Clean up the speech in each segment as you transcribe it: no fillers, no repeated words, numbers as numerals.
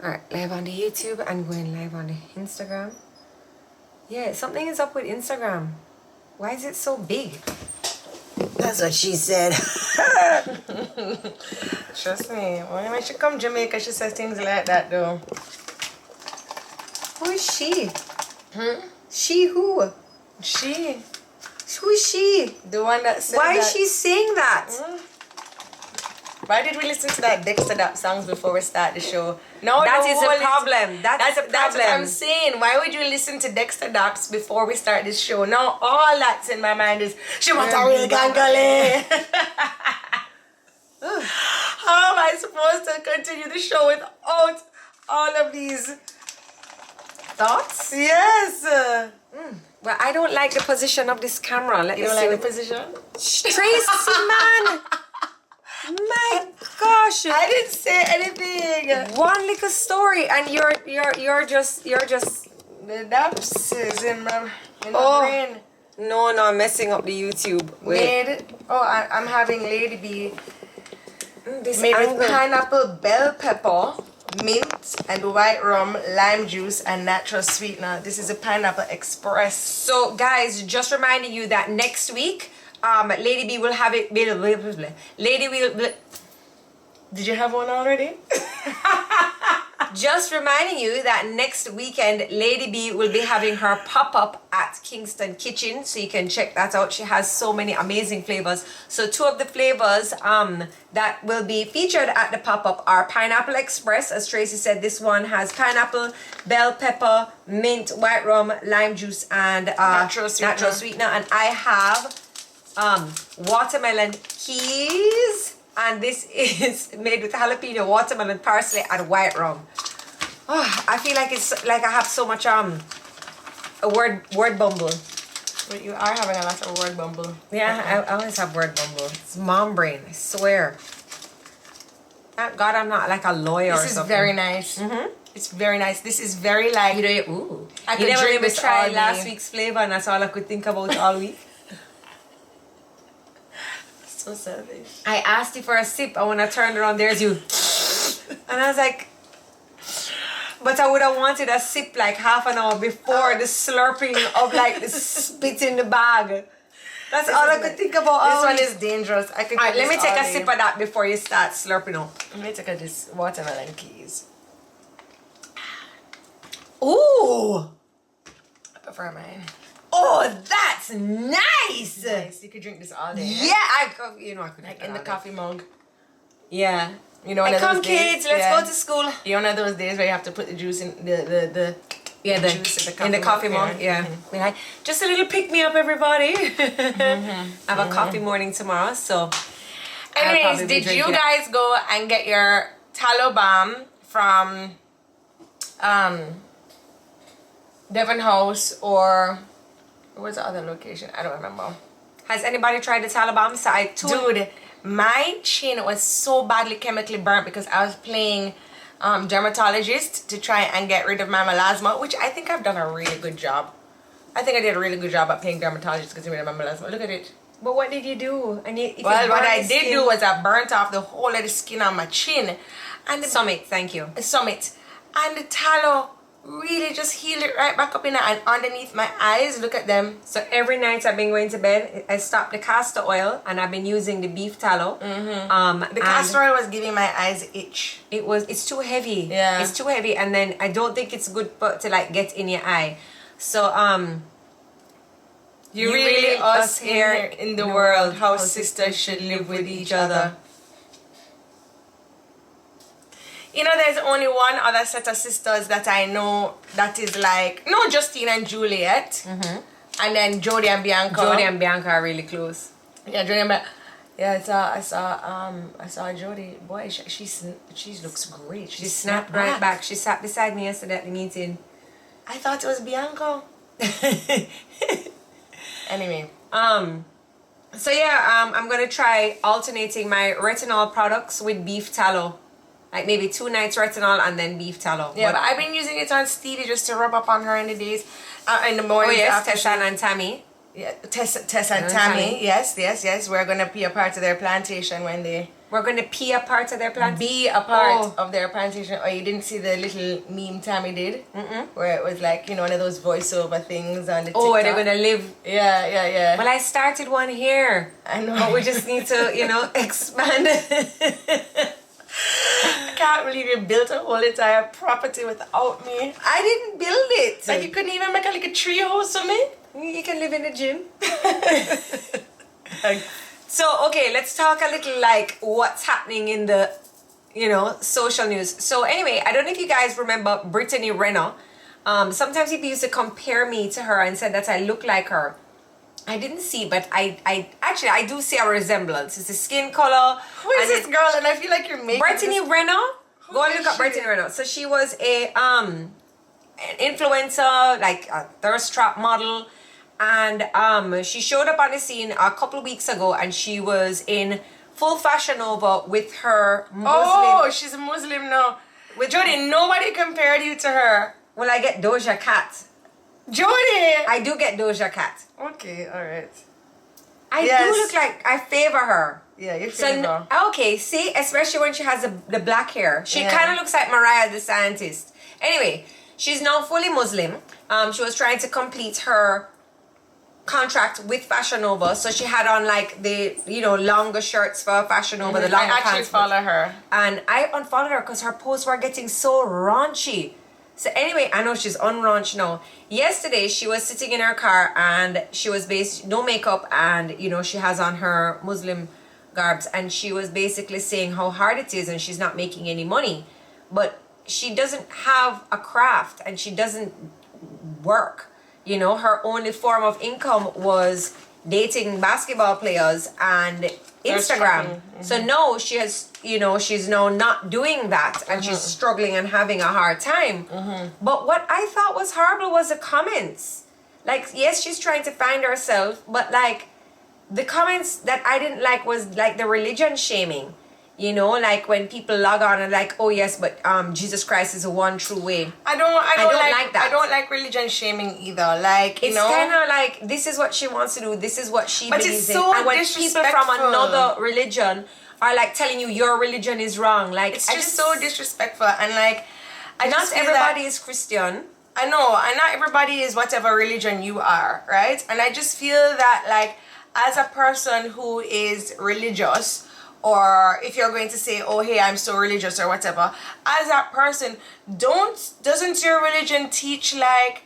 Alright, live on the YouTube and going live on the Instagram. Yeah, something is up with Instagram. Why is it so big? That's what she said. Trust me. When she come Jamaica, she says things like that though. Who is she? She who? She. Who is she? The one that said Why that. is she saying that? Why did we listen to that Dexter Dap songs before we start the show? No, That is a problem. That's a That's what I'm problem. saying. Why would you listen to Dexter Daps before we start this show? No, all that's in my mind is she wants a real gangale. How am I supposed to continue the show without all of these Thoughts? Yes. Well, I don't like the position of this camera. Let You me don't see like the what- position? Tracy, man! My gosh! I didn't say anything. One little story, and you're just The Daps is in my Oh. brain. no, I'm messing up the YouTube. Wait, Made. Oh, I'm having Lady B. this Made angle. with pineapple, bell pepper, mint, and white rum, lime juice, and natural sweetener. This is a pineapple express. So, guys, just reminding you that next week, Lady B will have it. Lady will. Did you have one already? Just reminding you that next weekend, Lady B will be having her pop-up at Kingston Kitchen, so you can check that out. She has so many amazing flavors. So 2 of the flavors that will be featured at the pop-up are Pineapple Express. As Tracy said, this one has pineapple, bell pepper, mint, white rum, lime juice, and Natural sweetener. And I have watermelon keys. And this is made with jalapeno, watermelon, parsley, and white rum. Oh, I feel like it's like I have so much a word bumble. But you are having a lot of word bumble. Yeah, I always have word bumble. It's mom brain, I swear. Thank God I'm not like a lawyer or This is something. very nice. It's very nice. This is very like. You know, ooh. I You could never drink even this tried all last day. week's flavor, and that's all I could think about all week. So selfish. I asked you for a sip, and when I turned around, there's you. And I was like, but I would have wanted a sip like half an hour before the slurping of like the spit in the bag. That's all I could think about. This all one week. is dangerous. I could. Alright, do let me this take all a day. sip of that before you start slurping up. Let me take a this watermelon keys. Ooh! I prefer mine. Oh, that's nice! Nice. You could drink this all day. Yeah, I could Like in the coffee mug. Yeah. You know, Hey, one of come those days, kids, let's yeah. go to school. You know, one of those days where you have to put the juice in the Yeah, the juice in the coffee mug. Yeah. Be like, just a little pick me up, everybody. I have a coffee morning tomorrow, so. I'll Anyways, probably be did you drinking it. guys go and get your tallow balm from Devon House, or what's the other location? I don't remember. Has anybody tried the Taliban? So I Dude, my chin was so badly chemically burnt because I was playing dermatologist to try and get rid of my melasma, which I think I've done a really good job. I think I did a really good job at playing dermatologist to get rid of my melasma. Look at it. But what did you do? And Well, what I did do was I burnt off the whole of the skin on my chin. And the Summit, thank you. summit. And the tallow really just healed it right back up in there, and underneath my eyes, look at them. So every night I've been going to bed, I stopped the castor oil and I've been using the beef tallow. The castor oil was giving my eyes itch. It's too heavy. Yeah. It's too heavy, and then I don't think it's good to like get in your eye. So You really us here in the world, how sisters should live with each other. You know, there's only one other set of sisters that I know that is like, no, Justine and Juliet, and then Jodi and Bianca. Jodi and Bianca are really close. Yeah, Jodi and Bianca. Yeah, I saw Jodi. Boy, she looks great. She snapped right back. She sat beside me yesterday at the meeting. I thought it was Bianca. Anyway. So yeah, I'm gonna try alternating my retinol products with beef tallow. Like maybe 2 nights retinol and then beef tallow. Yeah, but I've been using it on Stevie just to rub up on her in the days, in the Oh morning. yes, Teshan and Tammy. Yeah, Tess and Tammy. Yes. We're gonna be a part of their plantation when they. We're going to pee a part of their plantation? Be a part of their plantation. Or you didn't see the little meme Tammy did? Where it was like, one of those voiceover things on the TikTok. Oh, are they going to live? Yeah. Well, I started one here. I know. But we just need to, expand it. I can't believe you built a whole entire property without me. I didn't build it. Like you couldn't even make a little tree house for me? You can live in the gym. So, okay, let's talk a little like what's happening in the, social news. So anyway, I don't know if you guys remember Brittany Renner. Sometimes people used to compare me to her and said that I look like her. I didn't see, but I do see a resemblance. It's the skin color. Who is this girl? And I feel like you're making Brittany Renner. Go and look up she? Brittany Renner. So she was an influencer, like a thirst trap model. And she showed up on the scene a couple of weeks ago, and she was in full Fashion Nova with her Muslim. Oh, she's a Muslim now. With Jodi, nobody compared you to her. Well, I get Doja Cat. Jodi! I do get Doja Cat. Okay, alright. I do look like I favor her. Yeah, you favor. Okay, see, especially when she has the black hair. She Yeah. kind of looks like Mariah the Scientist. Anyway, she's now fully Muslim. She was trying to complete her contract with Fashion Nova, so she had on like the longer shirts for Fashion Nova, the longer I actually pants. follow her. And I unfollowed her because her posts were getting so raunchy. So anyway, I know she's unraunched now. Yesterday she was sitting in her car and she was no makeup, and she has on her Muslim garbs, and she was basically saying how hard it is and she's not making any money, but she doesn't have a craft and she doesn't work. Her only form of income was dating basketball players and Instagram. So now she has, she's now not doing that, and she's struggling and having a hard time. But what I thought was horrible was the comments. Like, yes, she's trying to find herself, but like the comments that I didn't like was like the religion shaming. Like when people log on and like, oh yes, but Jesus Christ is the one true way. I don't like that. I don't like religion shaming either. Like, it's kind of like, this is what she wants to do. This is what she believes it's so in. And when people from another religion are like telling you your religion is wrong, like it's just so disrespectful. And like, not everybody is Christian. I know, and not everybody is whatever religion you are, right? And I just feel that like, as a person who is religious, or if you're going to say, oh hey, I'm so religious or whatever, as that person, doesn't your religion teach like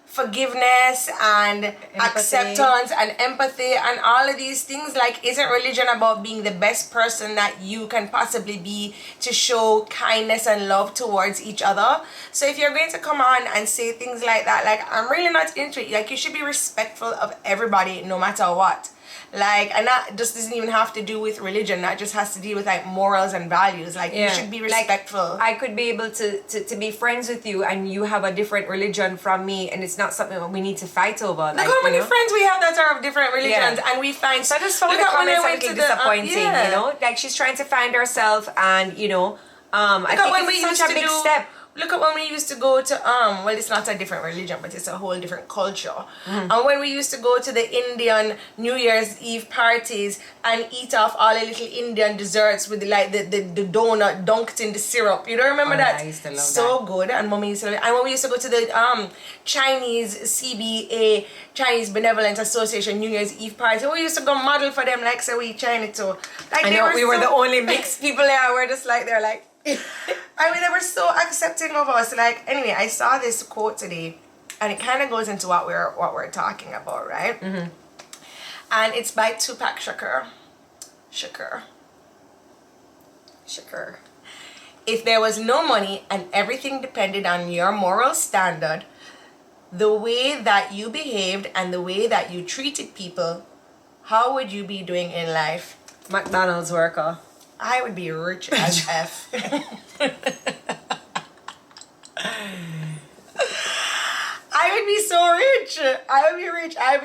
forgiveness and acceptance and empathy and all of these things? Like, isn't religion about being the best person that you can possibly be to show kindness and love towards each other? So if you're going to come on and say things like that, like, I'm really not into it. Like, you should be respectful of everybody no matter what. Like, and that just doesn't even have to do with religion. That just has to do with like morals and values. Like, you should be respectful. Like, I could be able to be friends with you and you have a different religion from me, and it's not something that we need to fight over. Look how many friends we have that are of different religions, and we find. So I just found the comments a little disappointing. Like, she's trying to find herself, and I think it's such a big step. Look at when we used to go to well, it's not a different religion, but it's a whole different culture. And when we used to go to the Indian New Year's Eve parties and eat off all the little Indian desserts with the donut dunked in the syrup. You don't remember that? I used to love so that. Good. And mommy used to love it. And when we used to go to the Chinese CBA, Chinese Benevolent Association New Year's Eve party, we used to go model for them like say we China too. Like, I know we were the only mixed people there. We're just like, they're like, I mean, they were so accepting of us. Like, anyway, I saw this quote today, and it kind of goes into what we're talking about, right? And it's by Tupac Shakur. If there was no money and everything depended on your moral standard, the way that you behaved and the way that you treated people, how would you be doing in life? McDonald's worker. I would be rich as F. I would be so rich. I would be rich. I'd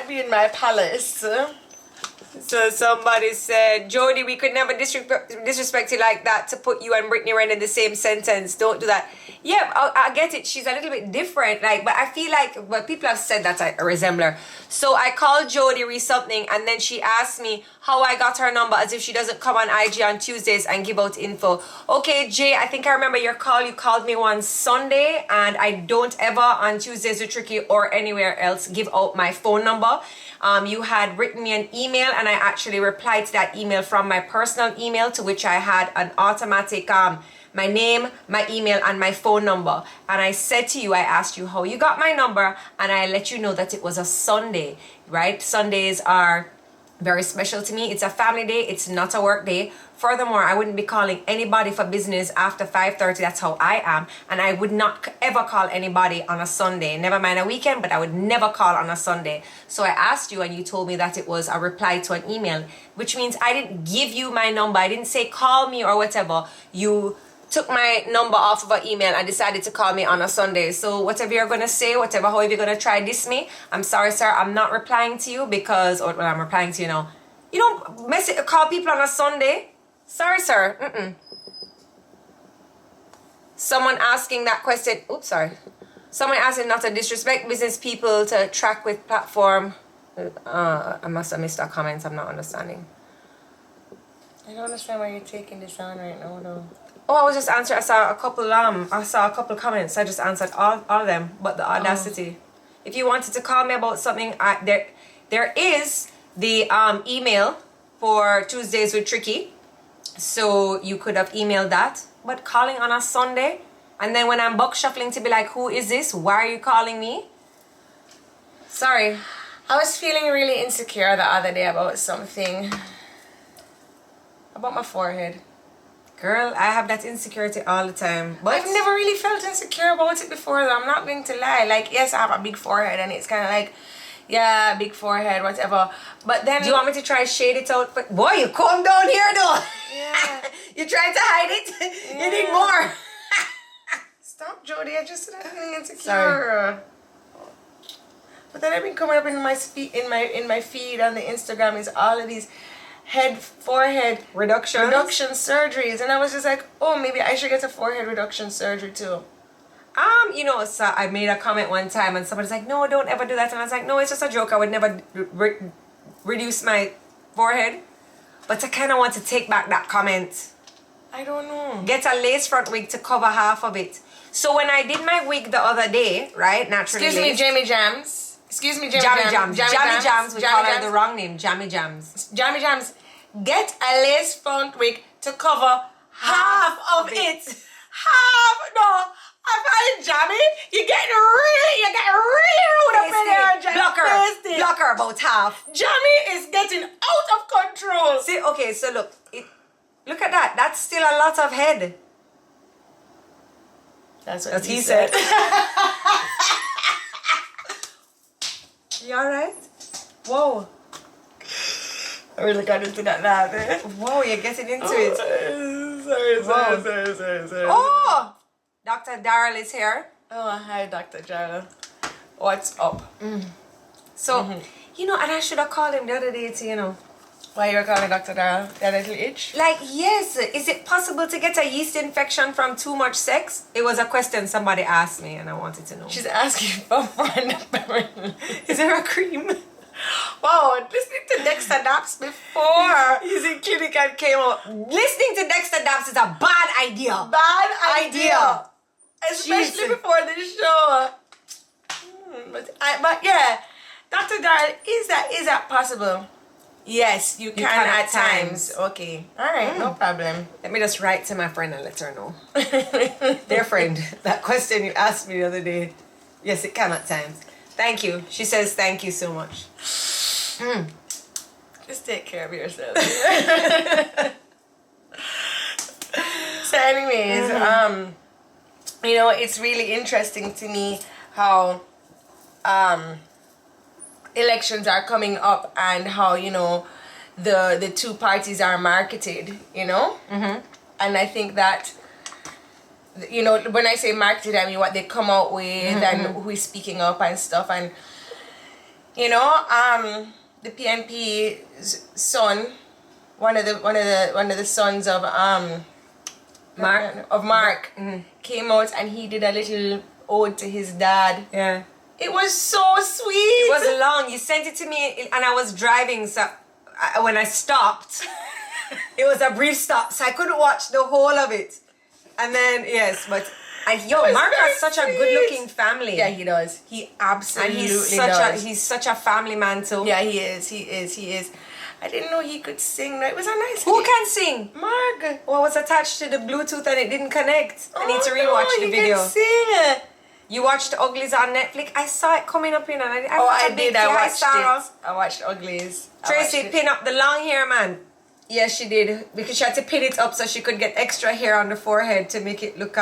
be in my palace. So somebody said, Jodi, we could never disrespect you like that to put you and Brittany Renner in the same sentence. Don't do that. Yeah, I get it. She's a little bit different. Like, but I feel like, well, people have said that I resemble her. So I called Jodi Ree something, and then she asked me how I got her number, as if she doesn't come on IG on Tuesdays and give out info. Okay, Jay, I think I remember your call. You called me one Sunday, and I don't ever on Tuesdays with Tricky or anywhere else give out my phone number. You had written me an email, and I actually replied to that email from my personal email, to which I had an automatic my name, my email, and my phone number. And I said to you, I asked you how you got my number, and I let you know that it was a Sunday, right? Sundays are very special to me. It's a family day. It's not a work day. Furthermore, I wouldn't be calling anybody for business after 5:30. That's how I am. And I would not ever call anybody on a Sunday. Never mind a weekend, but I would never call on a Sunday. So I asked you, and you told me that it was a reply to an email, which means I didn't give you my number. I didn't say call me or whatever. You took my number off of an email and decided to call me on a Sunday. So whatever you're gonna say, however you're gonna try diss me, I'm sorry, sir, I'm not replying to you because, or well, I'm replying to you now. You don't call people on a Sunday. Sorry, sir. Someone asking that question. Oops, sorry. Someone asking not to disrespect business people to track with platform. I must have missed that comment. I'm not understanding. I don't understand why you're taking this on right now, though. Oh, I was just answering. I saw a couple comments. I just answered all of them. But the audacity. If you wanted to call me about something, there is the email for Tuesdays with Tricky. So you could have emailed that. But calling on a Sunday, and then when I'm buck shuffling to be like, who is this? Why are you calling me? Sorry. I was feeling really insecure the other day about something. About my forehead. Girl, I have that insecurity all the time. But I've never really felt insecure about it before, though. I'm not going to lie. Like, yes, I have a big forehead, and it's kind of like, yeah, big forehead, whatever. But then... Do you want me to try shade it out? But boy, you calm down here, though. Yeah. You trying to hide it? Yeah. You need more. Stop, Jodi. I just said I'm feeling insecure. Sorry. But then I've been coming up in my feed on the Instagram is all of these forehead reduction surgeries, and I was just like, oh, maybe I should get a forehead reduction surgery too. So I made a comment one time, and somebody's like, no, don't ever do that, and I was like, no, it's just a joke. I would never reduce my forehead. But I kind of want to take back that comment. I don't know. Get a lace front wig to cover half of it. So when I did my wig the other day, right, naturally. Excuse me, Jamie Jams. Excuse me, Jammy Jams. Jammy Jams. We call her the wrong name. Jammy Jams. Jammy Jams. Get a lace front wig to cover half of it. Half. No. I find Jammy. You're getting really rude up in here. Block her about half. Jammy is getting out of control. See, okay, so look at that. That's still a lot of head. That's what he said. You alright? Whoa. I really got into that laugh, eh? Whoa, you're getting into it. Sorry. Oh! Dr. Darrell is here. Oh, hi, Dr. Darrell. What's up? So, and I should have called him the other day to, Why you were calling Dr. Darrell? That little itch? Like, yes. Is it possible to get a yeast infection from too much sex? It was a question somebody asked me, and I wanted to know. She's asking for friend. Is there a cream? Wow, listening to Dexter Daps before. He's in clinic and came out. Listening to Dexter Daps is a bad idea. Bad idea. Especially before the show. But yeah, Dr. Darrell, is that possible? Yes, you can at times. Okay. All right, no problem. Let me just write to my friend and let her know. Dear friend, that question you asked me the other day, yes, it can at times. Thank you. She says thank you so much. Just take care of yourself. So anyways, it's really interesting to me how elections are coming up and how the two parties are marketed, and I think that when I say marketed, I mean what they come out with and who is speaking up and stuff, and the PNP's son, one of the sons of Mark came out and he did a little ode to his dad. Yeah. It was so sweet. It was long. You sent it to me and I was driving, so when I stopped, it was a brief stop, so I couldn't watch the whole of it. And then, yes, but... Mark has such a good-looking family. Yeah, he does. He absolutely and he's such a family man too. Yeah, he is. I didn't know he could sing. It was a nice Who kid. can sing? Mark. Well, was attached to the Bluetooth and it didn't connect. I need to rewatch the video. Can sing. You watched Uglies on Netflix? I saw it coming up in and I watched it. I watched Uglies. Tracy pin up the long hair, man. Yes, she did. Because she had to pin it up so she could get extra hair on the forehead to make it look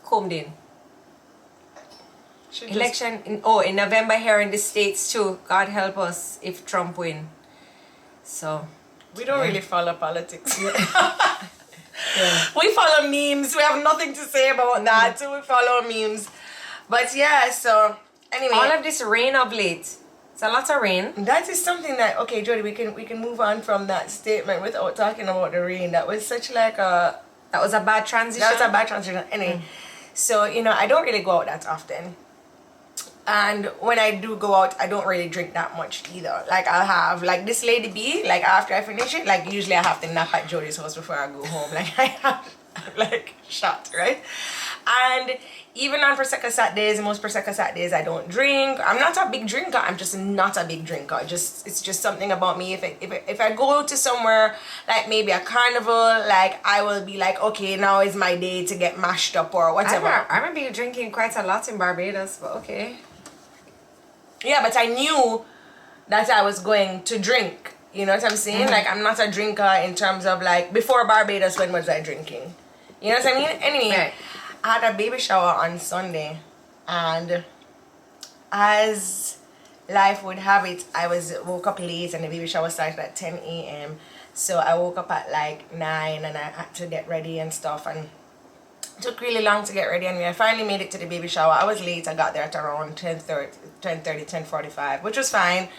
combed in. Election in November here in the States too. God help us if Trump win. So we don't really follow politics. We follow memes. We have nothing to say about that. So we follow memes. But yeah, so anyway. All of this rain of late. It's a lot of rain. That is something that, okay, Jodi, we can move on from that statement without talking about the rain. That was such like a... That was a bad transition. That was a bad transition. Anyway, so, I don't really go out that often. And when I do go out, I don't really drink that much either. Like, I'll have, like, this Lady B, like, after I finish it, like, usually I have to nap at Jodi's house before I go home. Like, I have, like, shot, right? And even on Prosecco Saturdays, most Prosecco Saturdays, I don't drink. I'm not a big drinker. I'm just not a big drinker. It's just something about me. If I go to somewhere, like maybe a carnival, like, I will be like, okay, now is my day to get mashed up or whatever. I remember you drinking quite a lot in Barbados, but okay. Yeah, but I knew that I was going to drink. You know what I'm saying? Like, I'm not a drinker in terms of, like, before Barbados, when was I drinking? You know what I mean? Anyway, right. I had a baby shower on Sunday. And as life would have it, I woke up late and the baby shower started at 10 a.m. So I woke up at, like, 9 and I had to get ready and stuff. And it took really long to get ready, and I finally made it to the baby shower. I was late. I got there at around 10:45, which was fine.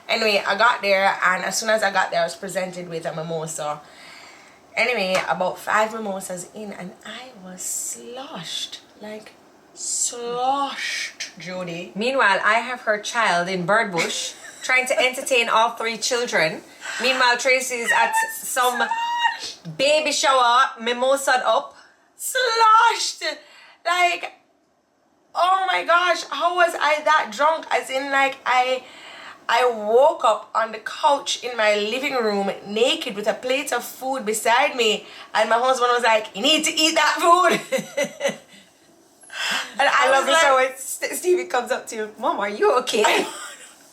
Anyway, I got there, and as soon as I got there, I was presented with a mimosa. Anyway, about 5 mimosas in, and I was sloshed. Like, sloshed, Jodi. Meanwhile, I have her child in Birdbush trying to entertain all 3 children. Meanwhile, Tracy is at some baby shower, mimosa'd up. Sloshed. Like, oh my gosh, how was I that drunk? As in, like, I woke up on the couch in my living room naked with a plate of food beside me, and my husband was like, you need to eat that food. And I love it so when Stevie comes up to you, Mom, are you okay?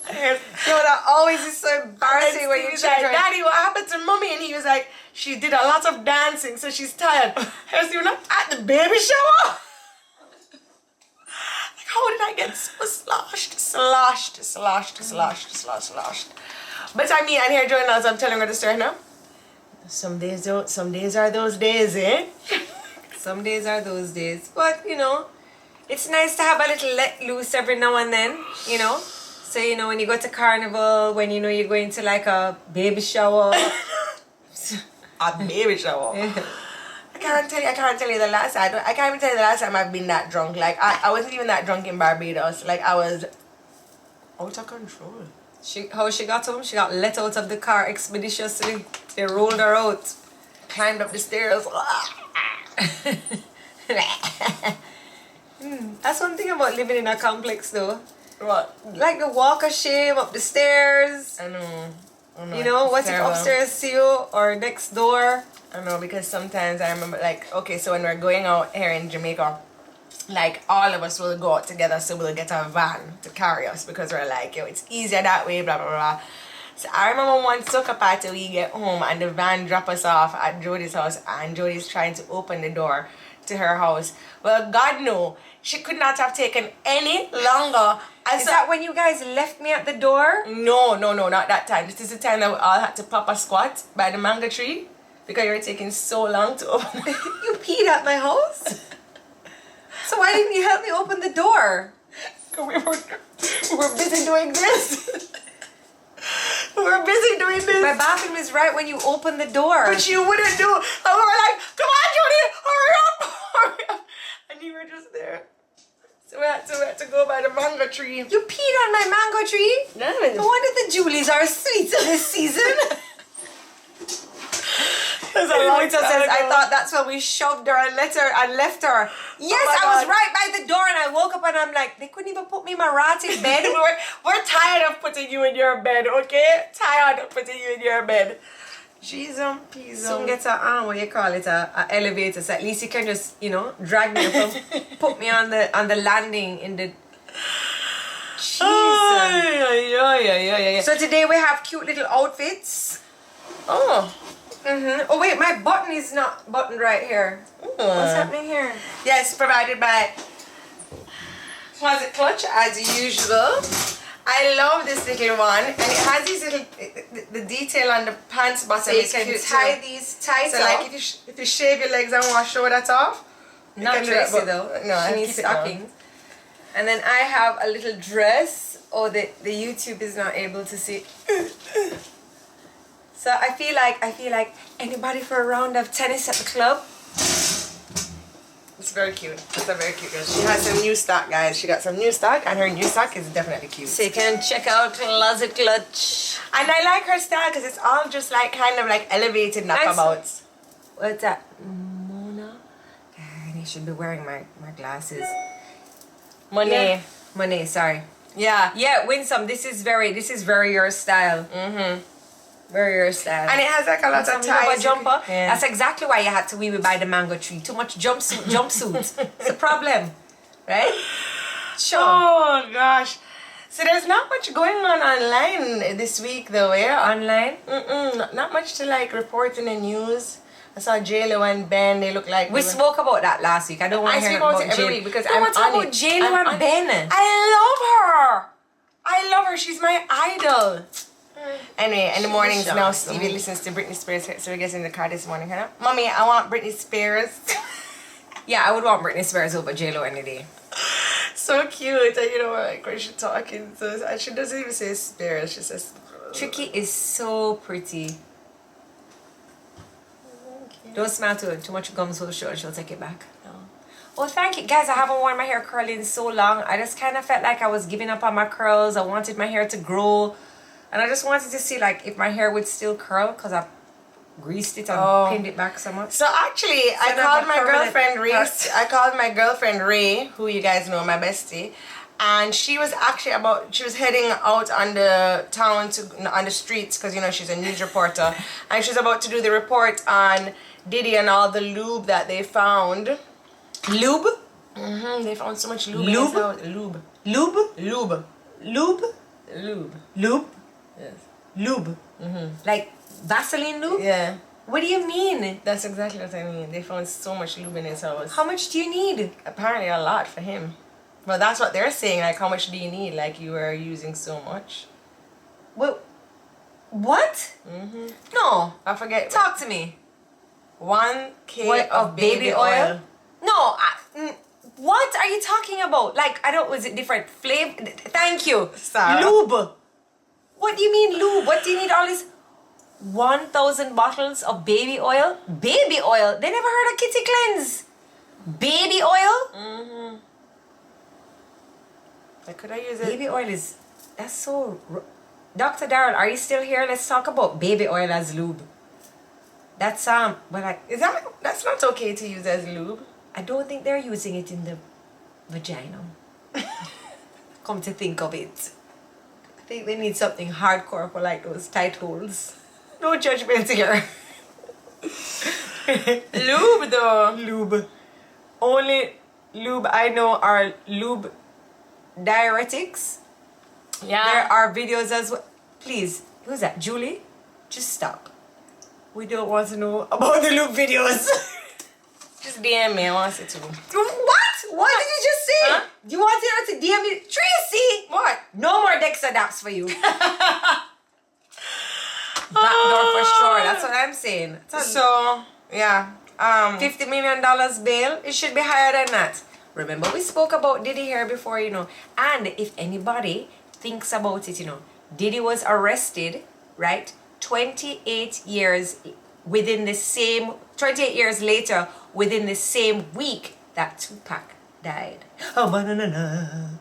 That always is so embarrassing when you're like, Daddy, what happened to Mommy? And he was like, she did a lot of dancing, so she's tired. I was, you're not at the baby shower? Like, how did I get so sloshed? But I mean, and here joining us, I'm telling her the story now. Some days are those days, eh? Some days are those days. But, it's nice to have a little let loose every now and then, So, when you go to carnival, when you're going to like a baby shower. A baby shower. Yeah. I can't tell you the last time. I can't even tell you the last time I've been that drunk. Like, I wasn't even that drunk in Barbados. Like, I was out of control. How she got home? She got let out of the car expeditiously. They rolled her out. Climbed up the stairs. That's one thing about living in a complex though. What? Like the walk of shame up the stairs. I know. What if upstairs see you or next door? I know, because sometimes I remember, like, okay, so when we're going out here in Jamaica, like, all of us will go out together, so we'll get a van to carry us, because we're like, yo, it's easier that way, blah, blah, blah. So I remember one soccer party we get home, and the van drop us off at Jodi's house, and Jodi's trying to open the door to her house. Well, God no, she could not have taken any longer. Is that when you guys left me at the door? No, not that time. This is the time that we all had to pop a squat by the mango tree, because you were taking so long to open. You peed at my house? So why didn't you help me open the door? We were busy doing this. We were busy doing this. My bathroom is right when you open the door. But you wouldn't do. And we were like, come on, Jodi, hurry up, hurry up. And you were just there. So we had to go by the mango tree. You peed on my mango tree? No. No wonder the Julies are sweet this season. Winter says, I thought that's when we shoved her and left her. Yes, Oh my I was God. right by the door and I woke up and I'm like, they couldn't even put me in my rotted bed. We're tired of putting you in your bed, okay? Tired of putting you in your bed. Jeez, peas. Soon get what you call it, a elevator, so at least you can just, drag me up and put me on the landing in the. Jeez. Yeah. So today we have cute little outfits. Oh. Oh wait, my button is not buttoned right here. What's happening here? Yes, provided by Closet Clutch as usual. I love this little one, and it has these little the detail on the pants bottom. So you is can cute tie too. these tight So up. like if you shave your legs and want to show that off, you Not can do that, Tracy but- though. No, I she keep needs it on. stockings. And then I have a little dress. Oh, the YouTube is not able to see. So I feel like anybody for a round of tennis at the club. It's very cute. It's a very cute girl. She has some new stock, guys. She got some new stock, and her new stock is definitely cute. So you can check out Closet Clutch. And I like her style because it's all just like kind of like elevated knockabouts. What's that? Mona? God, I should be wearing my glasses. Money. Yeah. Monet, sorry. Yeah. Yeah, Winsome, this is very your style. Very your style. And it has like a lot of Some ties. rubber jumper. Yeah. That's exactly why you had to weave it by the mango tree. Too much jumpsuits. It's a problem. Right? Sure. Oh gosh. So there's not much going on online this week though, yeah? Online? Not much to like report in the news. I saw J-Lo and Ben, they look like... We spoke about that last week. I don't want I to hear speak about about it every J-Lo. week because I I'm want to talk on about it. J-Lo I'm and on it. Ben. I love her. She's my idol. Anyway, in the mornings She's now, awesome. Stevie listens to Britney Spears. So we get in the car this morning. Huh? Mommy, I want Britney Spears. Yeah, I would want Britney Spears over J-Lo any day. So cute. And you know, like when she's talking, and she doesn't even say Spears. She says... Tricky is so pretty. Don't smile too much gum so short, she'll take it back. No. Oh, thank you. Guys, I haven't worn my hair curly in so long. I just kind of felt like I was giving up on my curls. I wanted my hair to grow. And I just wanted to see like if my hair would still curl because I greased it and pinned it back so much. So actually, I now called my my permanent girlfriend Ray. cut. I called my girlfriend Ray, who you guys know, my bestie, and she was actually she was heading out on the town on the streets because you know she's a news reporter, and she's about to do the report on Diddy and all the lube that they found. Lube? They found so much lube. Lube? In his house. Lube. Lube? Lube. Lube? Lube. Lube? Yes. Lube? Like Vaseline lube? Yeah. What do you mean? That's exactly what I mean. They found so much lube in his house. How much do you need? Apparently a lot for him. Well, that's what they're saying. Like, how much do you need? Like, you are using so much. What? No. I forget. Talk to me. 1K What, of baby oil. No. What are you talking about? Like, I don't, was it different flavor? Thank you. Sarah. Lube. What do you mean lube? What do you need all this? 1,000 bottles of baby oil? Baby oil? They never heard of Kitty Cleanse. Baby oil? Like, could I use it? Baby oil is, that's so, Dr. Darrell, are you still here? Let's talk about baby oil as lube. That's, but like, That's not okay to use as lube. I don't think they're using it in the vagina. Come to think of it. I think they need something hardcore for like those tight holes. No judgment here. Lube, though. Lube. Only lube I know are lube diuretics. Yeah. There are videos as well. Please, who's that? Julie? Just stop. We don't want to know about the lube videos. Just DM me. I want to see too. What? What did you just say? Huh? You wanted her to DM me? Tracy! What? No more Dexadaps for you. Backdoor for sure. That's what I'm saying. So, yeah. $50 million bail. It should be higher than that. Remember we spoke about Diddy here before, you know. And if anybody thinks about it, you know, Diddy was arrested, right? 28 years within the same 28 years later within the same week that Tupac died. Oh, banana.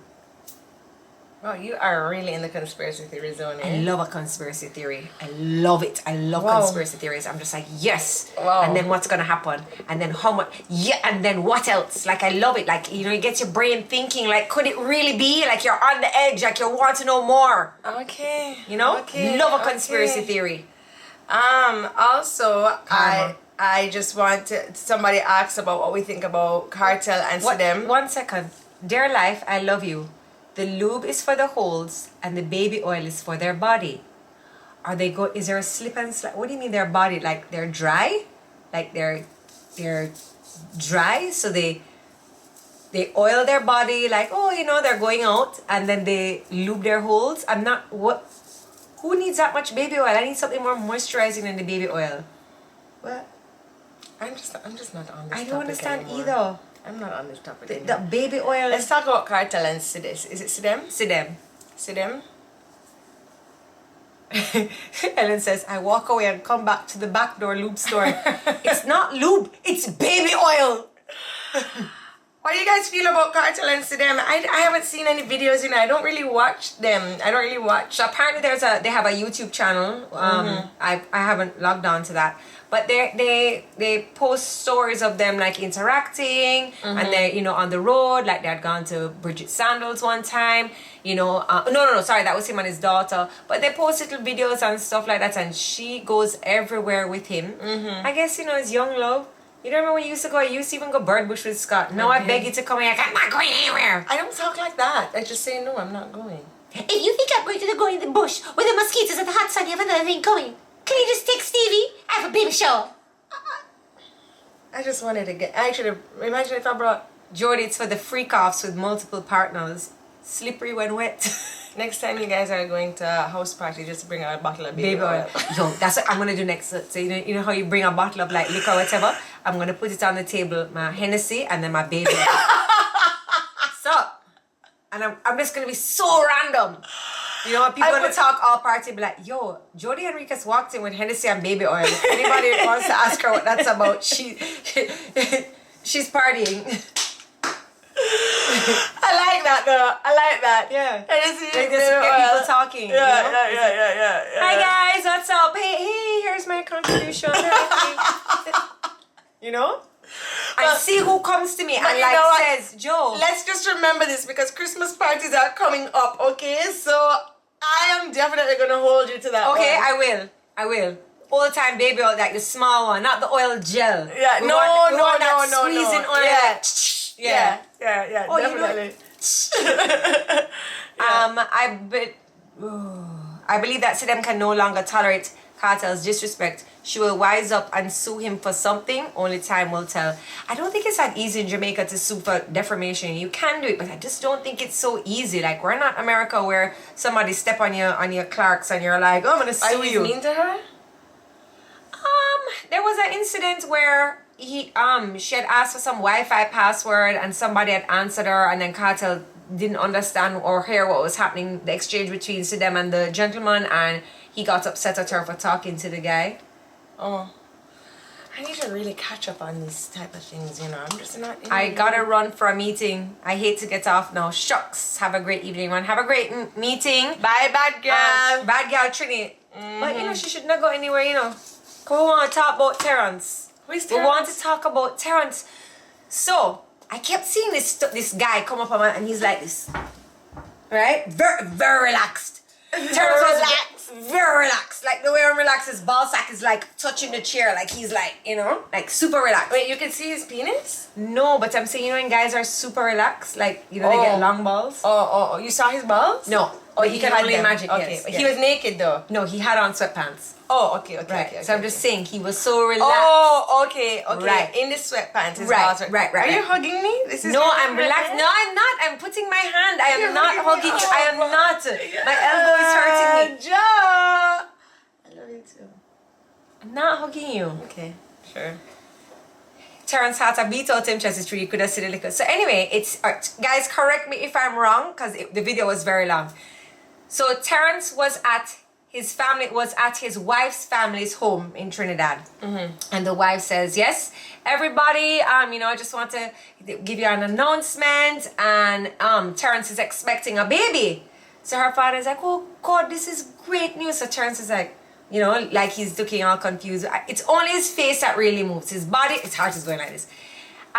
Wow, you are really in the conspiracy theory zone, I eh? love a conspiracy theory. I love it. I love Wow. conspiracy theories. I'm just like, yes. Wow. And then what's gonna happen? And then how much? Yeah. And then what else? Like I love it. Like you know, it gets your brain thinking. Like, could it really be? Like you're on the edge. Like you want to know more. Okay. You know? Okay. Love a conspiracy okay. theory. Also, Karma. I just want to. Somebody asked about what we think about Cartel and What? Sidem. 1 second. Dear life, I love you. The lube is for the holes, and the baby oil is for their body. Are they go? Is there a slip and slide? What do you mean their body? Like they're dry? Like they're dry, so they oil their body like, oh, you know, they're going out, and then they lube their holes. I'm not what. Who needs that much baby oil? I need something more moisturizing than the baby oil. What? I'm just not on this. I don't topic understand anymore. either. I'm not on this topic The anymore. baby oil. Let's talk about Cartel and Sidem. Is it Sidem? Sidem. Sidem? Ellen says, I walk away and come back to the back door lube store. It's not lube, it's baby oil. What do you guys feel about Cartel and Sidem? I haven't seen any videos, you know. I don't really watch them. I don't really watch. So apparently they have a YouTube channel. I haven't logged on to that. But they post stories of them like interacting and they're, you know, on the road, like they had gone to Bridget Sandals one time, you know, no, sorry, that was him and his daughter. But they post little videos and stuff like that, and she goes everywhere with him. I guess, you know, it's young love. You remember when you used to go, I used to even go Birdbush with Scott. Now I beg you to come here, like, I'm not going anywhere. I don't talk like that. I just say, no, I'm not going. If you think I'm going to go in the bush with the mosquitoes and the hot sun, you have another thing going. Can you just take Stevie? I have a baby shower. I just wanted to get... Actually, imagine if I brought... Jodi, it's for the freak-offs with multiple partners. Slippery when wet. Next time you guys are going to a house party, just bring out a bottle of baby oil. Yo, that's what I'm going to do next. So you know how you bring a bottle of like liquor or whatever? I'm going to put it on the table, my Hennessy and then my baby oil. So, and I'm just going to be so random. You know, people going to talk all party, be like, yo, Jodi Enriquez walked in with Hennessy and baby oil. If anybody wants to ask her what that's about, she's partying. I like that though. I like that. Yeah. Hennessy, Like just get people talking. Yeah, you know? yeah. Hi guys, what's up? Hey, here's my contribution. You know? And see who comes to me and you like know what? says, Joe. Let's just remember this because Christmas parties are coming up, okay? So I am definitely gonna hold you to that. Okay, one. I will. All the time baby oil, like the small one, not the oil gel. Yeah, We want that no. squeezing oil. Yeah. Yeah. Yeah, Oh, you know definitely. I believe that Sidem can no longer tolerate Cartel's disrespect. She will wise up and sue him for something. Only time will tell. I don't think it's that easy in Jamaica to sue for defamation. You can do it, but I just don't think it's so easy. Like, we're not America where somebody step on your Clarks and you're like, oh, I'm gonna sue you. Are you mean to her? There was an incident where she had asked for some Wi-Fi password and somebody had answered her, and then Cartel didn't understand or hear what was happening, the exchange between Sidem and the gentleman, and he got upset at her for talking to the guy. Oh, I need to really catch up on these type of things, you know. I'm just not... I gotta run for a meeting. I hate to get off now. Shucks. Have a great evening, man. Have a great meeting. Bye, bad girl. Bad girl Trini. But, you know, she should not go anywhere, you know. Come on, we want to talk about Terrence. Who is We Terrence? want to talk about Terrence. So, I kept seeing this guy come up on and he's like this. Right? Very relaxed. Terrence was very relaxed. Like the way I'm relaxed, his ball sack is like touching the chair. Like he's like, you know, like super relaxed. Wait, you can see his penis? No, but I'm saying, you know, when guys are super relaxed, like, you know, they get long balls. Oh, you saw his balls? No. Oh, But he can had only them. imagine. Okay, Yes, but yes. he was naked though. No, he had on sweatpants. Oh, okay. Right. So I'm just saying, he was so relaxed. Oh, okay. Right. In the sweatpants, his Right, balls were... right. Are you hugging me? This is No, I'm relaxed. No, I'm not. I'm putting my hand. I am You're not hugging me. hugging you. I am Oh, not. My elbow is hurting me. Joe. I love you too. I'm not hugging you. Okay, sure. Terrence had to beat out him chest. It's true. You could have seen the liquor. So anyway, it's guys, correct me if I'm wrong because the video was very long. So Terrence was at his wife's family's home in Trinidad, and the wife says, "Yes, everybody, I just want to give you an announcement, and Terrence is expecting a baby." So her father's like, "Oh God, this is great news." So Terrence is like, like he's looking all confused. It's only his face that really moves. His body, his heart is going like this.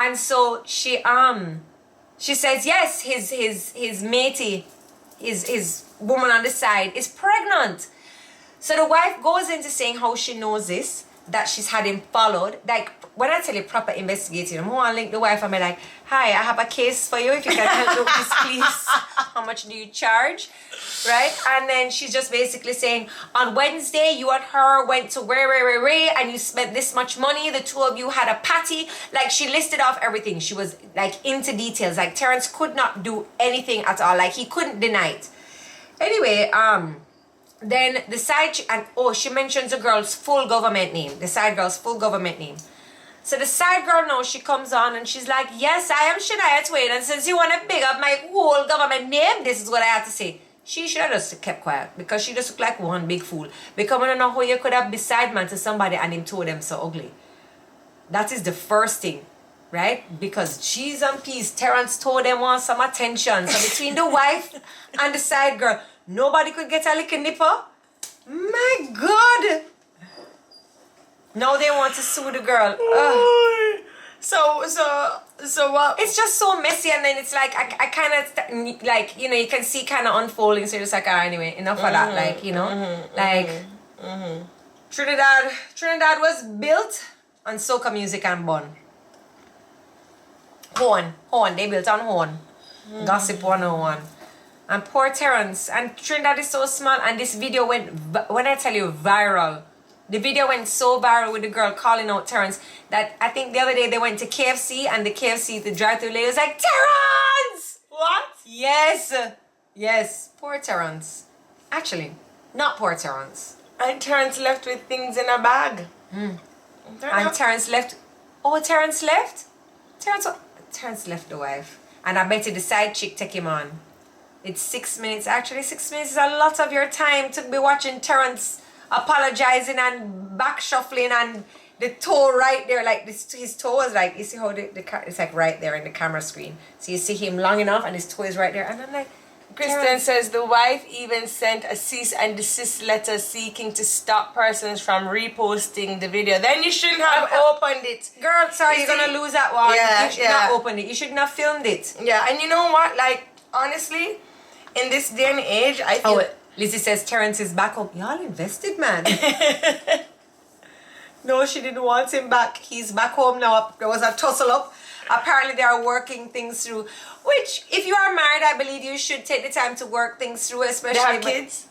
And so she says, yes, his matey, his woman on the side is pregnant. So the wife goes into saying how she knows this, that she's had him followed. Like, when I tell you proper investigating, I'm going to link the wife and be like, "Hi, I have a case for you. If you can help me with this, please. How much do you charge?" Right? And then she's just basically saying, on Wednesday, you and her went to where, and you spent this much money. The two of you had a party. Like, she listed off everything. She was, like, into details. Like, Terrence could not do anything at all. Like, he couldn't deny it. Anyway, then the side, she mentions the girl's full government name. The side girl's full government name. So the side girl now, she comes on and she's like, "Yes, I am Shania Twain, and since you want to pick up my whole government name, this is what I have to say." She should have just kept quiet because she just looked like one big fool. Because I don't know how you could have beside man to somebody and him told them so ugly. That is the first thing, right? Because cheese and peas, Terrence told them want some attention. So between the wife and the side girl, nobody could get a lick nipper. My God. Now they want to sue the girl. So what? It's just so messy, and then it's like I kind of like you can see kind of unfolding. So you're just like, anyway, enough of that. Trinidad was built on soca music and bun. Horn. They built on horn. Gossip 101. And poor Terrence. And Trinidad is so small, and this video went, when I tell you, viral. The video went so viral with the girl calling out Terrence that I think the other day they went to KFC, and the drive-thru lady was like, "Terrence!" What? Yes. Poor Terrence. Actually, not poor Terrence. And Terrence left with things in a bag. And Terrence left. Oh, Terrence left? Terrence left the wife. And I bet you the side chick take him on. It's 6 minutes. Actually, 6 minutes is a lot of your time to be watching Terrence apologizing and back shuffling and the toe right there, like this, his toe is like, you see how it's like right there in the camera screen. So you see him long enough and his toe is right there. And I'm like, Kristen says the wife even sent a cease and desist letter seeking to stop persons from reposting the video. Then you shouldn't have opened it. Girl, sorry, you're going to lose that one. Yeah, you should not open it. You shouldn't have filmed it. Yeah, and you know what? Like, honestly, in this day and age, I feel... Lizzie says Terrence is back home. Y'all invested, man. No, she didn't want him back. He's back home now. There was a tussle up. Apparently, they are working things through. Which, if you are married, I believe you should take the time to work things through, especially... They have kids?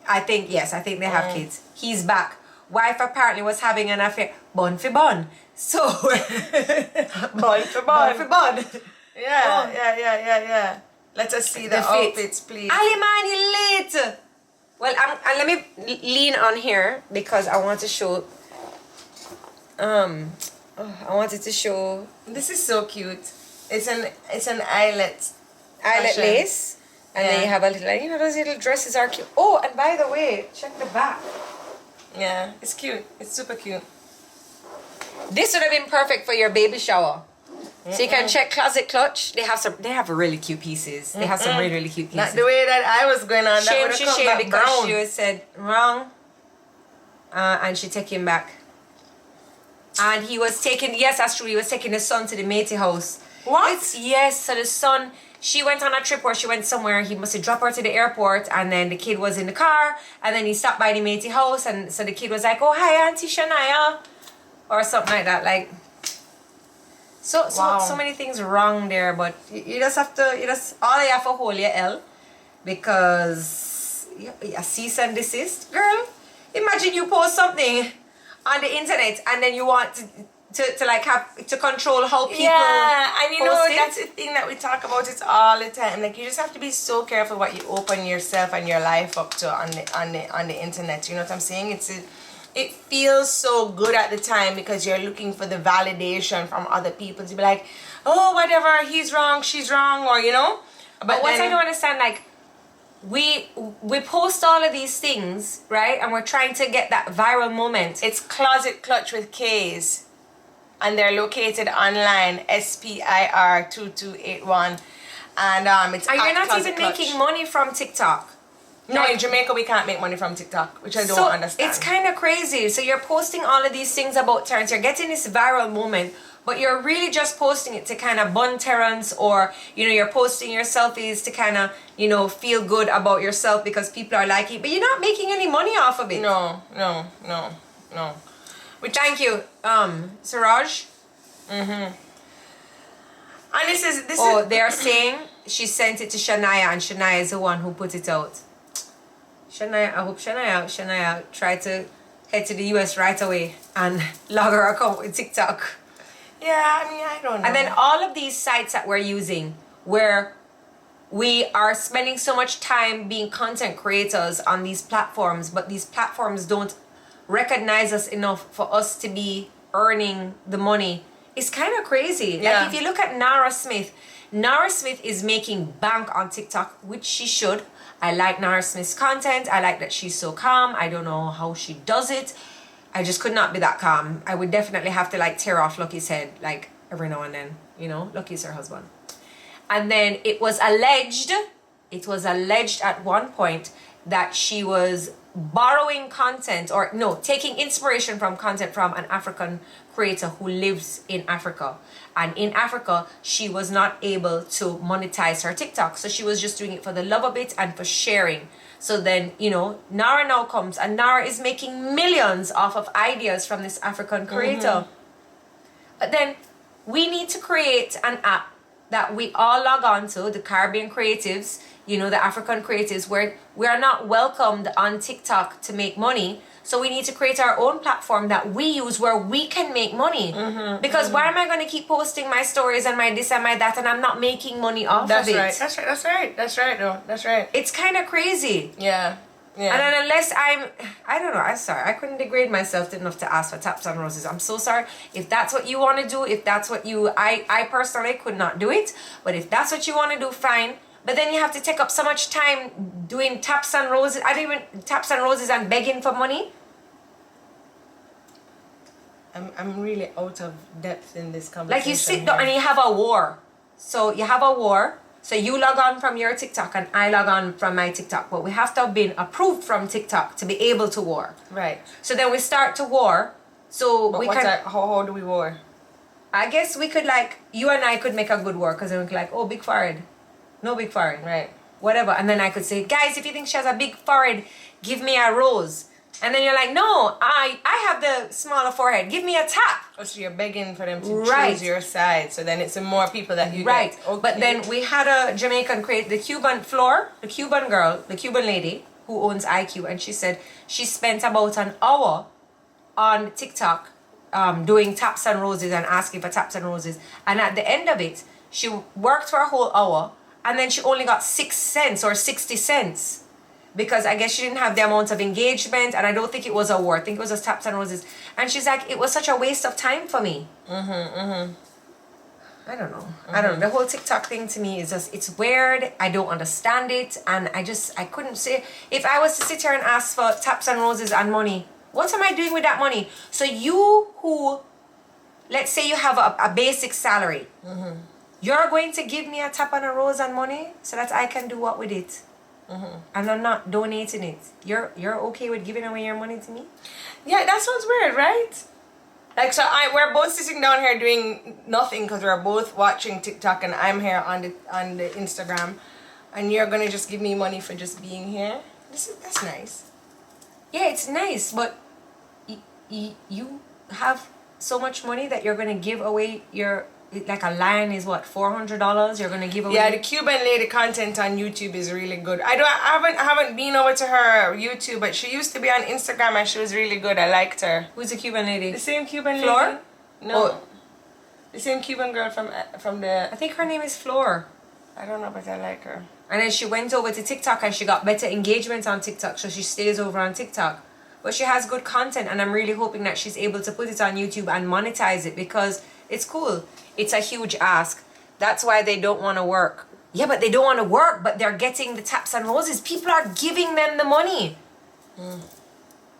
I think they have kids. He's back. Wife apparently was having an affair. Bun for bun. So... Bun for bun. Bun for bun. Yeah. Let us see the outfits, please. Ali, man, you late. Well, let me lean on here because I want to show. I wanted to show. This is so cute. It's an eyelet lace, and then you have a little. Those little dresses are cute. Oh, and by the way, check the back. Yeah, it's cute. It's super cute. This would have been perfect for your baby shower. So you can check Closet Clutch. They have really cute pieces. They have some really cute pieces. Not the way that I was going on. Shame that she come shame back because brown. she was said wrong. And she took him back. And he was taking, yes, that's true. He was taking his son to the matey house. What? Yes, so the son, she went on a trip where she went somewhere. He must have dropped her to the airport, and then the kid was in the car, and then he stopped by the matey house, and so the kid was like, "Oh, hi, Auntie Shania," or something like that. Like, so many things wrong there, but you just have to, all you have to hold your L, because a cease and desist, girl. Imagine you post something on the internet and then you want to like have to control how people and you know post it. that's the thing that we talk about it all the time. Like, you just have to be so careful what you open yourself and your life up to on the internet. You know what I'm saying? it feels so good at the time because you're looking for the validation from other people to be like, oh, whatever, he's wrong, she's wrong, or you know. But what I don't understand, like, we post all of these things, right? And we're trying to get that viral moment. It's Closet Clutch with K's, and they're located online, SPIR2281, and it's. And at you're not Closet even Clutch. making money from TikTok. No, Like, in Jamaica we can't make money from TikTok, which I don't so understand. it's kind of crazy. So you're posting all of these things about Terrence. You're getting this viral moment, but you're really just posting it to kind of bun Terrence, or you're posting your selfies to kind of feel good about yourself because people are liking it, but you're not making any money off of it. No. Thank you, Siraj. And this is They are saying she sent it to Shania, and Shania is the one who put it out. Shania, I hope Shania try to head to the US right away and log her account with TikTok. Yeah, I mean, I don't know. And then all of these sites that we're using, where we are spending so much time being content creators on these platforms, but these platforms don't recognize us enough for us to be earning the money. It's kind of crazy. Yeah. Like, if you look at Nara Smith is making bank on TikTok, which she should. I like Nara Smith's content. I like that she's so calm. I don't know how she does it. I just could not be that calm. I would definitely have to like tear off Lucky's head like every now and then. Lucky's her husband. And then it was alleged at one point that she was borrowing content, or no, taking inspiration from content from an African creator who lives in Africa. And in Africa, she was not able to monetize her TikTok. So she was just doing it for the love of it and for sharing. So then, Nara now comes, and Nara is making millions off of ideas from this African creator. But then we need to create an app that we all log on to, the Caribbean creatives, the African creatives, where we are not welcomed on TikTok to make money. So we need to create our own platform that we use where we can make money. Because why am I going to keep posting my stories and my this and my that, and I'm not making money off of it? That's right. That's right. It's kind of crazy. Yeah. And then unless I don't know, I'm sorry, I couldn't degrade myself enough to ask for taps and roses. I'm so sorry. If that's what you want to do, if that's what I personally could not do it. But if that's what you want to do, fine. But then you have to take up so much time doing taps and roses. I don't even taps and roses and begging for money. I'm really out of depth in this conversation. Like, you sit down and you have a war. So you have a war. So you log on from your TikTok and I log on from my TikTok. But we have to have been approved from TikTok to be able to war. Right. So then we start to war. So But we how do we war? I guess we could, like, you and I could make a good war, because then we could like, oh, big forehead. No big forehead. Right. Whatever. And then I could say, guys, if you think she has a big forehead, give me a rose. And then you're like, no, I have the smaller forehead. Give me a tap. Oh, so you're begging for them to Right. choose your side. So then it's more people that you Right. get. Okay. But then we had a Jamaican create the Cuban lady who owns IQ, and she said she spent about an hour on TikTok doing taps and roses and asking for taps and roses. And at the end of it, she worked for a whole hour, and then she only got 6 cents or 60 cents. Because I guess she didn't have the amount of engagement, and I don't think it was a war. I think it was just taps and roses. And she's like, it was such a waste of time for me. I don't know. I don't know. The whole TikTok thing to me is just, it's weird. I don't understand it. And I couldn't say, if I was to sit here and ask for taps and roses and money, what am I doing with that money? So you who, let's say you have a basic salary, you're going to give me a tap and a rose and money so that I can do what with it? And I'm not donating it. You're okay with giving away your money to me? Yeah, that sounds weird, right? Like, so we're both sitting down here doing nothing because we're both watching TikTok, and I'm here on the Instagram, and you're gonna just give me money for just being here. That's nice. Yeah, it's nice, but you have so much money that you're gonna give away your, like, a lion is what, $400 you're gonna give away? Yeah, the Cuban lady content on YouTube is really good. I haven't been over to her YouTube, but she used to be on Instagram and she was really good. I liked her. Who's the Cuban lady? The same Cuban Flor? lady? No. The same Cuban girl from the, I think her name is Flor. I don't know, but I like her. And then she went over to TikTok and she got better engagement on TikTok, so she stays over on TikTok. but she has good content, and I'm really hoping that she's able to put it on YouTube and monetize it because it's cool. It's a huge ask. That's why they don't want to work. Yeah, but they don't want to work, but they're getting the taps and roses. People are giving them the money.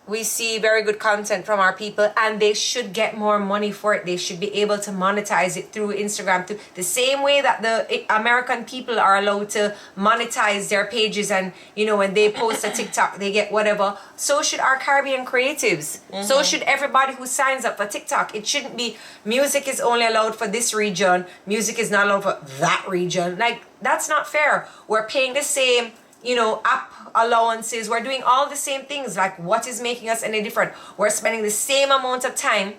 We see very good content from our people, and they should get more money for it. They should be able to monetize it through Instagram, through the same way that the American people are allowed to monetize their pages, and you know, when they post a TikTok they get whatever. So should our Caribbean creatives. So should everybody who signs up for TikTok. It shouldn't be music is only allowed for this region, music is not allowed for that region. Like, that's not fair. We're paying the same, you know, app allowances. We're doing all the same things. Like, what is making us any different? We're spending the same amount of time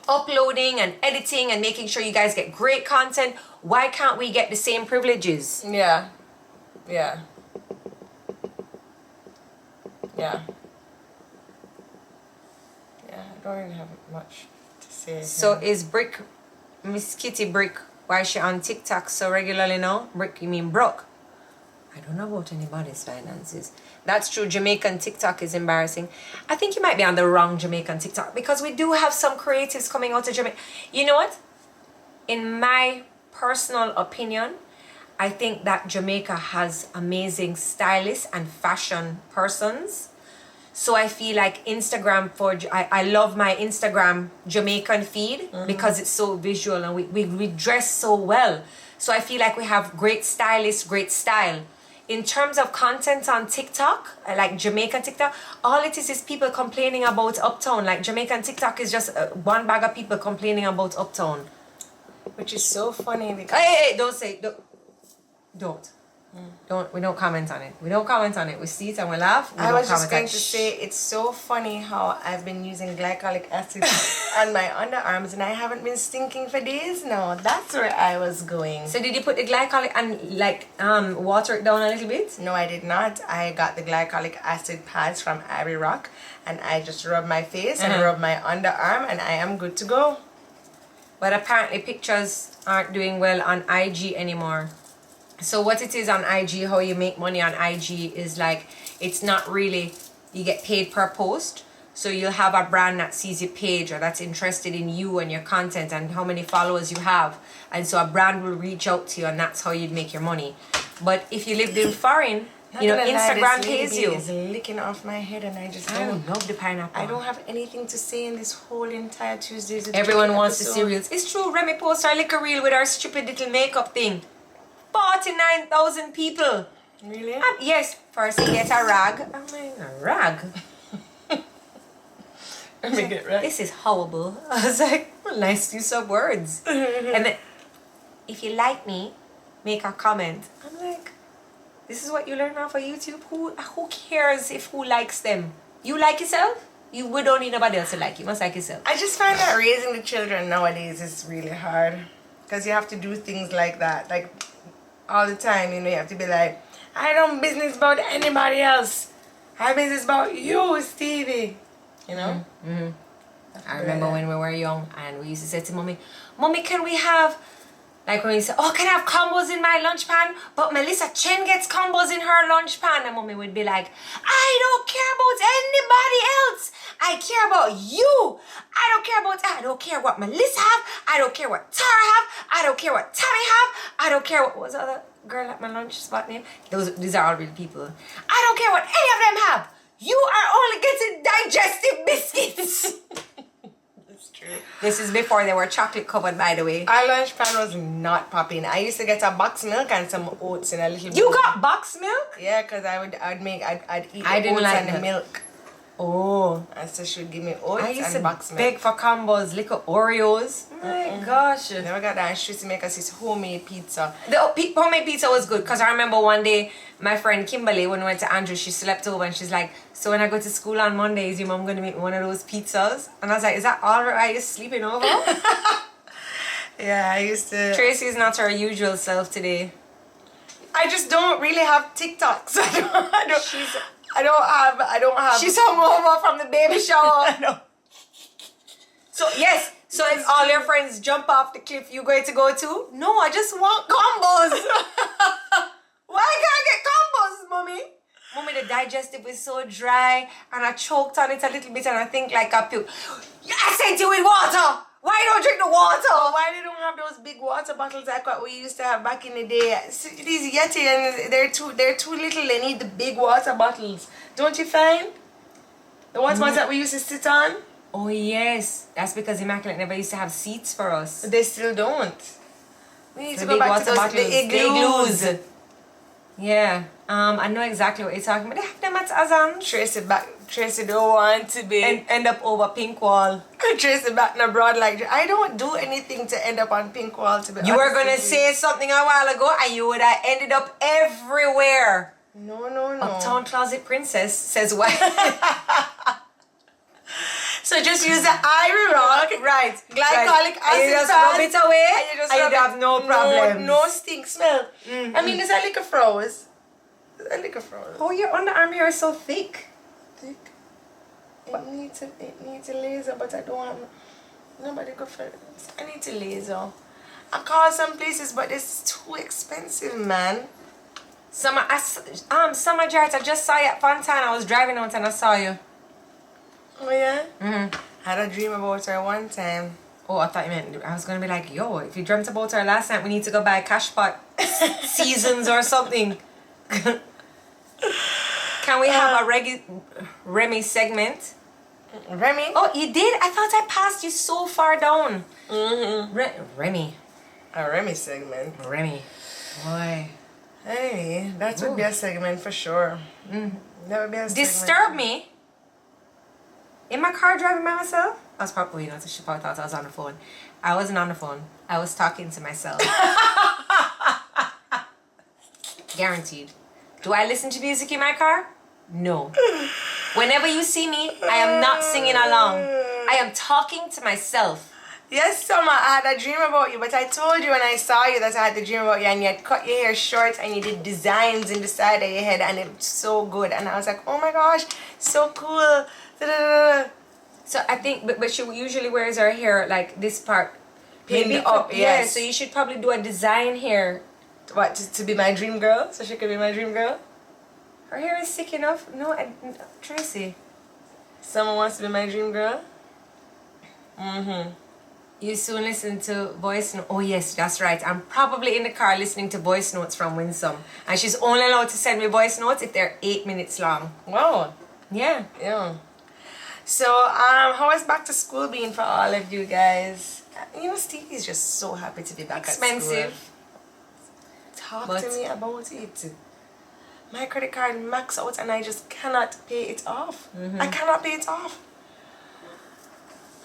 uploading and editing and making sure you guys get great content. Why can't we get the same privileges? Yeah. Yeah. Yeah. Yeah, I don't really have much to say. So is Brick, Miss Kitty Brick, why is she on TikTok so regularly now? Brick, you mean Brooke? I don't know about anybody's finances. That's true. Jamaican TikTok is embarrassing. I think you might be on the wrong Jamaican TikTok, because we do have some creatives coming out of Jamaica. You know what? In my personal opinion, I think that Jamaica has amazing stylists and fashion persons. So I feel like Instagram I love my Instagram Jamaican feed because it's so visual, and we dress so well. So I feel like we have great stylists, great style. In terms of content on TikTok, like Jamaican TikTok, all it is people complaining about Uptown. Like, Jamaican TikTok is just one bag of people complaining about Uptown. Which is so funny because... Hey, don't say, don't. We don't comment on it. We don't comment on it. We see it and we laugh. I was just going to say, it's so funny how I've been using glycolic acid on my underarms and I haven't been stinking for days now. That's where I was going. So did you put the glycolic and like water it down a little bit? No, I did not. I got the glycolic acid pads from Abbey Rock and I just rub my face and rub my underarm and I am good to go. But apparently pictures aren't doing well on IG anymore. So what it is on IG, how you make money on IG is like, it's not really, you get paid per post. So you'll have a brand that sees your page or that's interested in you and your content and how many followers you have. And so a brand will reach out to you and that's how you'd make your money. But if you lived in foreign, you know, Instagram pays you. It's licking off my head and I just don't love the pineapple. I don't have anything to say in this whole entire Tuesdays. Everyone wants to see reels. It's true, Remy posts our little reel with our stupid little makeup thing. 49,000 people. Really? Yes. First you get a rag. I'm like, a rag? Let me get right. This is horrible. I was like, well, nice use of words. And then, if you like me, make a comment. I'm like, this is what you learn off of YouTube? Who cares if who likes them? You like yourself? We don't need nobody else to like you. You must like yourself. I just find that raising the children nowadays is really hard. Because you have to do things like that. Like, all the time, you know, you have to be like, I don't business about anybody else. I business about you, Stevie. You know? I remember when we were young and we used to say to Mommy, Mommy, can we have, like when we say, oh, can I have combos in my lunch pan? But Melissa Chen gets combos in her lunch pan. And Mommy would be like, I don't care about anybody else. I care about you. I don't care what Melissa have. I don't care what Tara have. I don't care what Tammy have. I don't care what was the other girl at my lunch spot name. These are all real people. I don't care what any of them have. You are only getting digestive biscuits. That's true. This is before they were chocolate covered, by the way. Our lunch pan was not popping. I used to get a box milk and some oats in a little You bowl. got box milk? Yeah, because I'd eat I the didn't oats like and the that. milk. Oh. And so she would give me oats I used and to box milk. beg for combos, little Oreos. My gosh. Never got that. And she used to make us this homemade pizza. The homemade pizza was good because I remember one day my friend Kimberly, when we went to Andrew, she slept over and she's like, so when I go to school on Mondays, your mom gonna make me one of those pizzas? And I was like, is that all right? You're sleeping over? Yeah, I used to. Tracy is not her usual self today. I just don't really have TikToks. I don't have. She's hungover from the baby shower. I know. So yes, so if all your friends jump off the cliff, you going to go too? No, I just want combos. Why can't I get combos, mommy? Mommy, the digestive is so dry, and I choked on it a little bit, and I think like I puke. I sent you with water. Why you don't drink the water? Why they don't have those big water bottles like what we used to have back in the day? These Yeti, and they're too little. They need the big water bottles. Don't you find? The ones that we used to sit on? Oh yes, that's because Immaculate never used to have seats for us. They still don't. We need The to go big back water to those bottles, the igloos. Yeah, I know exactly what you're talking about. They have them at Azan. Tracy don't want to be. And end up over Pink Wall. Tracy back in abroad like, I don't do anything to end up on Pink Wall, to be You honest were gonna with you. say something a while ago, and you would have ended up everywhere. No. Uptown Closet Princess says what? So just use the iron rock, Right. glycolic acid, And you just rub it away, and rub you'd have no problems. No stink smell. I mean, it's a liquor froze. It's a liquor froze. Oh, your underarm hair is so thick. Thick. It needs a laser, but I don't have nobody go for it. I need to laser. I call some places, but it's too expensive, man. Summer Jarrett, I just saw you at Fontana. I was driving out and I saw you. Oh yeah? I had a dream about her one time. Oh, I thought you meant, I was going to be like, yo, if you dreamt about her last night, we need to go buy cash pot seasons or something. Can we have a Remy segment? Remy? Oh, you did? I thought I passed you so far down. Remy. A Remy segment. Remy. Boy. Hey, that would be a segment for sure. That would be a segment. Disturb me. In my car driving by myself? I was probably, she probably thought I was on the phone. I wasn't on the phone. I was talking to myself. Guaranteed. Do I listen to music in my car? No. Whenever you see me, I am not singing along. I am talking to myself. Yes, Summer, I had a dream about you, but I told you when I saw you that I had the dream about you, and you had cut your hair short and you did designs in the side of your head, and it was so good. And I was like, oh my gosh, so cool. Da-da-da-da. So I think, but she usually wears her hair like this part Pinned up, yes. Yeah, so you should probably do a design here. What, to be my dream girl? So she could be my dream girl? Her hair is thick enough. No, Tracy. Someone wants to be my dream girl? You soon listen to voice notes. Oh yes, that's right. I'm probably in the car listening to voice notes from Winsome. And she's only allowed to send me voice notes if they're 8 minutes long. Wow. Yeah. Yeah. So, how is back to school been for all of you guys? You know, Stevie's just so happy to be back at school. Expensive. Talk to me about it. My credit card maxed out and I just cannot pay it off. I cannot pay it off.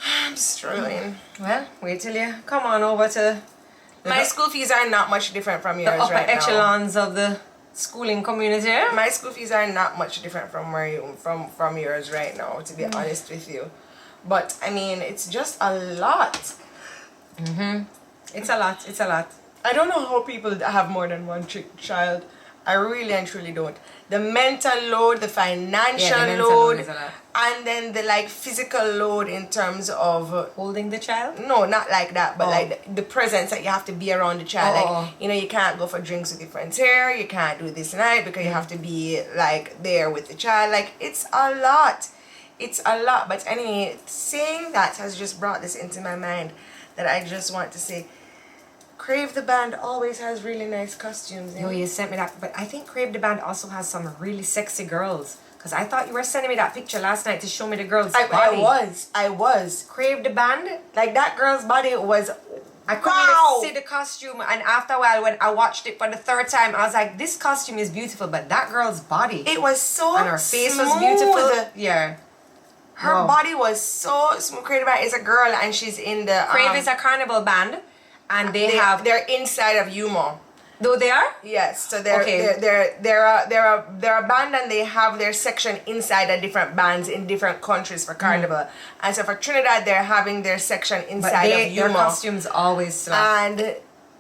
I'm struggling. Well, wait till you come on over to My school fees are not much different from the yours upper right now. echelons of the schooling community. My school fees are not much different from from yours right now, to be honest with you. But I mean, it's just a lot. It's a lot. It's a lot. I don't know how people have more than one child. I really and truly don't. The mental load, the financial mental load, is a lot. and then the like physical load in terms of Holding the child? no, not like that, but Oh. like the presence that you have to be around the child. Oh. Like, you know, you can't go for drinks with your friends here, you can't do this night because you have to be like there with the child. Like, it's a lot. It's a lot. But anyway, saying that has just brought this into my mind that I just want to say, Crave the Band always has really nice costumes. No, you sent me that. But I think Crave the Band also has some really sexy girls. Because I thought you were sending me that picture last night to show me the girl's body. I was. Crave the Band? Like, that girl's body was... I couldn't even see the costume. And after a while, when I watched it for the third time, I was like, this costume is beautiful. But that girl's body. It was so And her face was smooth. beautiful. Yeah. Her Wow. body was so smooth. Crave the Band is a girl and she's in the... Crave is a carnival band. And they're inside of Yumo. Though they are? Yes, so they're Okay. they're a band and they have their section inside of different bands in different countries for carnival. And so for Trinidad, they're having their section But inside of their Yumo. costumes always slap. And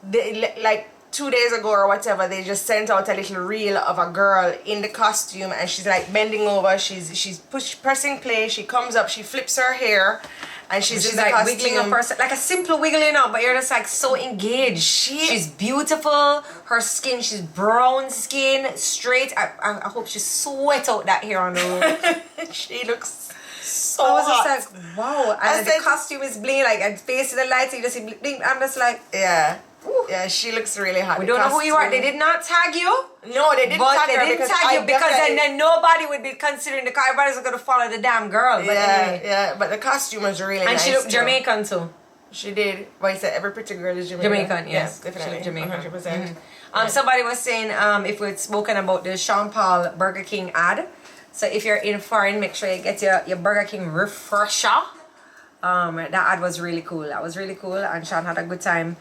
they, like 2 days ago or whatever, they just sent out a little reel of a girl in the costume and she's like bending over, she's pressing play, she comes up, she flips her hair And she's She's in the like costume. wiggling up her, like a simple wiggling up, but you're just like so engaged. She's beautiful. Her skin, she's brown skin, straight. I hope she sweat out that hair on the road. She looks so I was hot. just like, wow. And the costume is bling, like, and facing the lights, you just see bling. I'm just like, yeah. Yeah, she looks really hot. we don't know who you are. They did not tag you. No, they didn't tag her. They didn't tag you because then nobody would be considering the car. Everybody's going to follow the damn girl. But anyway. Yeah, but the costume was really nice. And she looked Jamaican too. She did. But he said every pretty girl is Jamaican. Jamaican, yes. Definitely. Jamaican. 100%. Somebody was saying if we'd spoken about the Sean Paul Burger King ad. So if you're in foreign, make sure you get your Burger King refresher. That ad was really cool. That was really cool. And Sean had a good time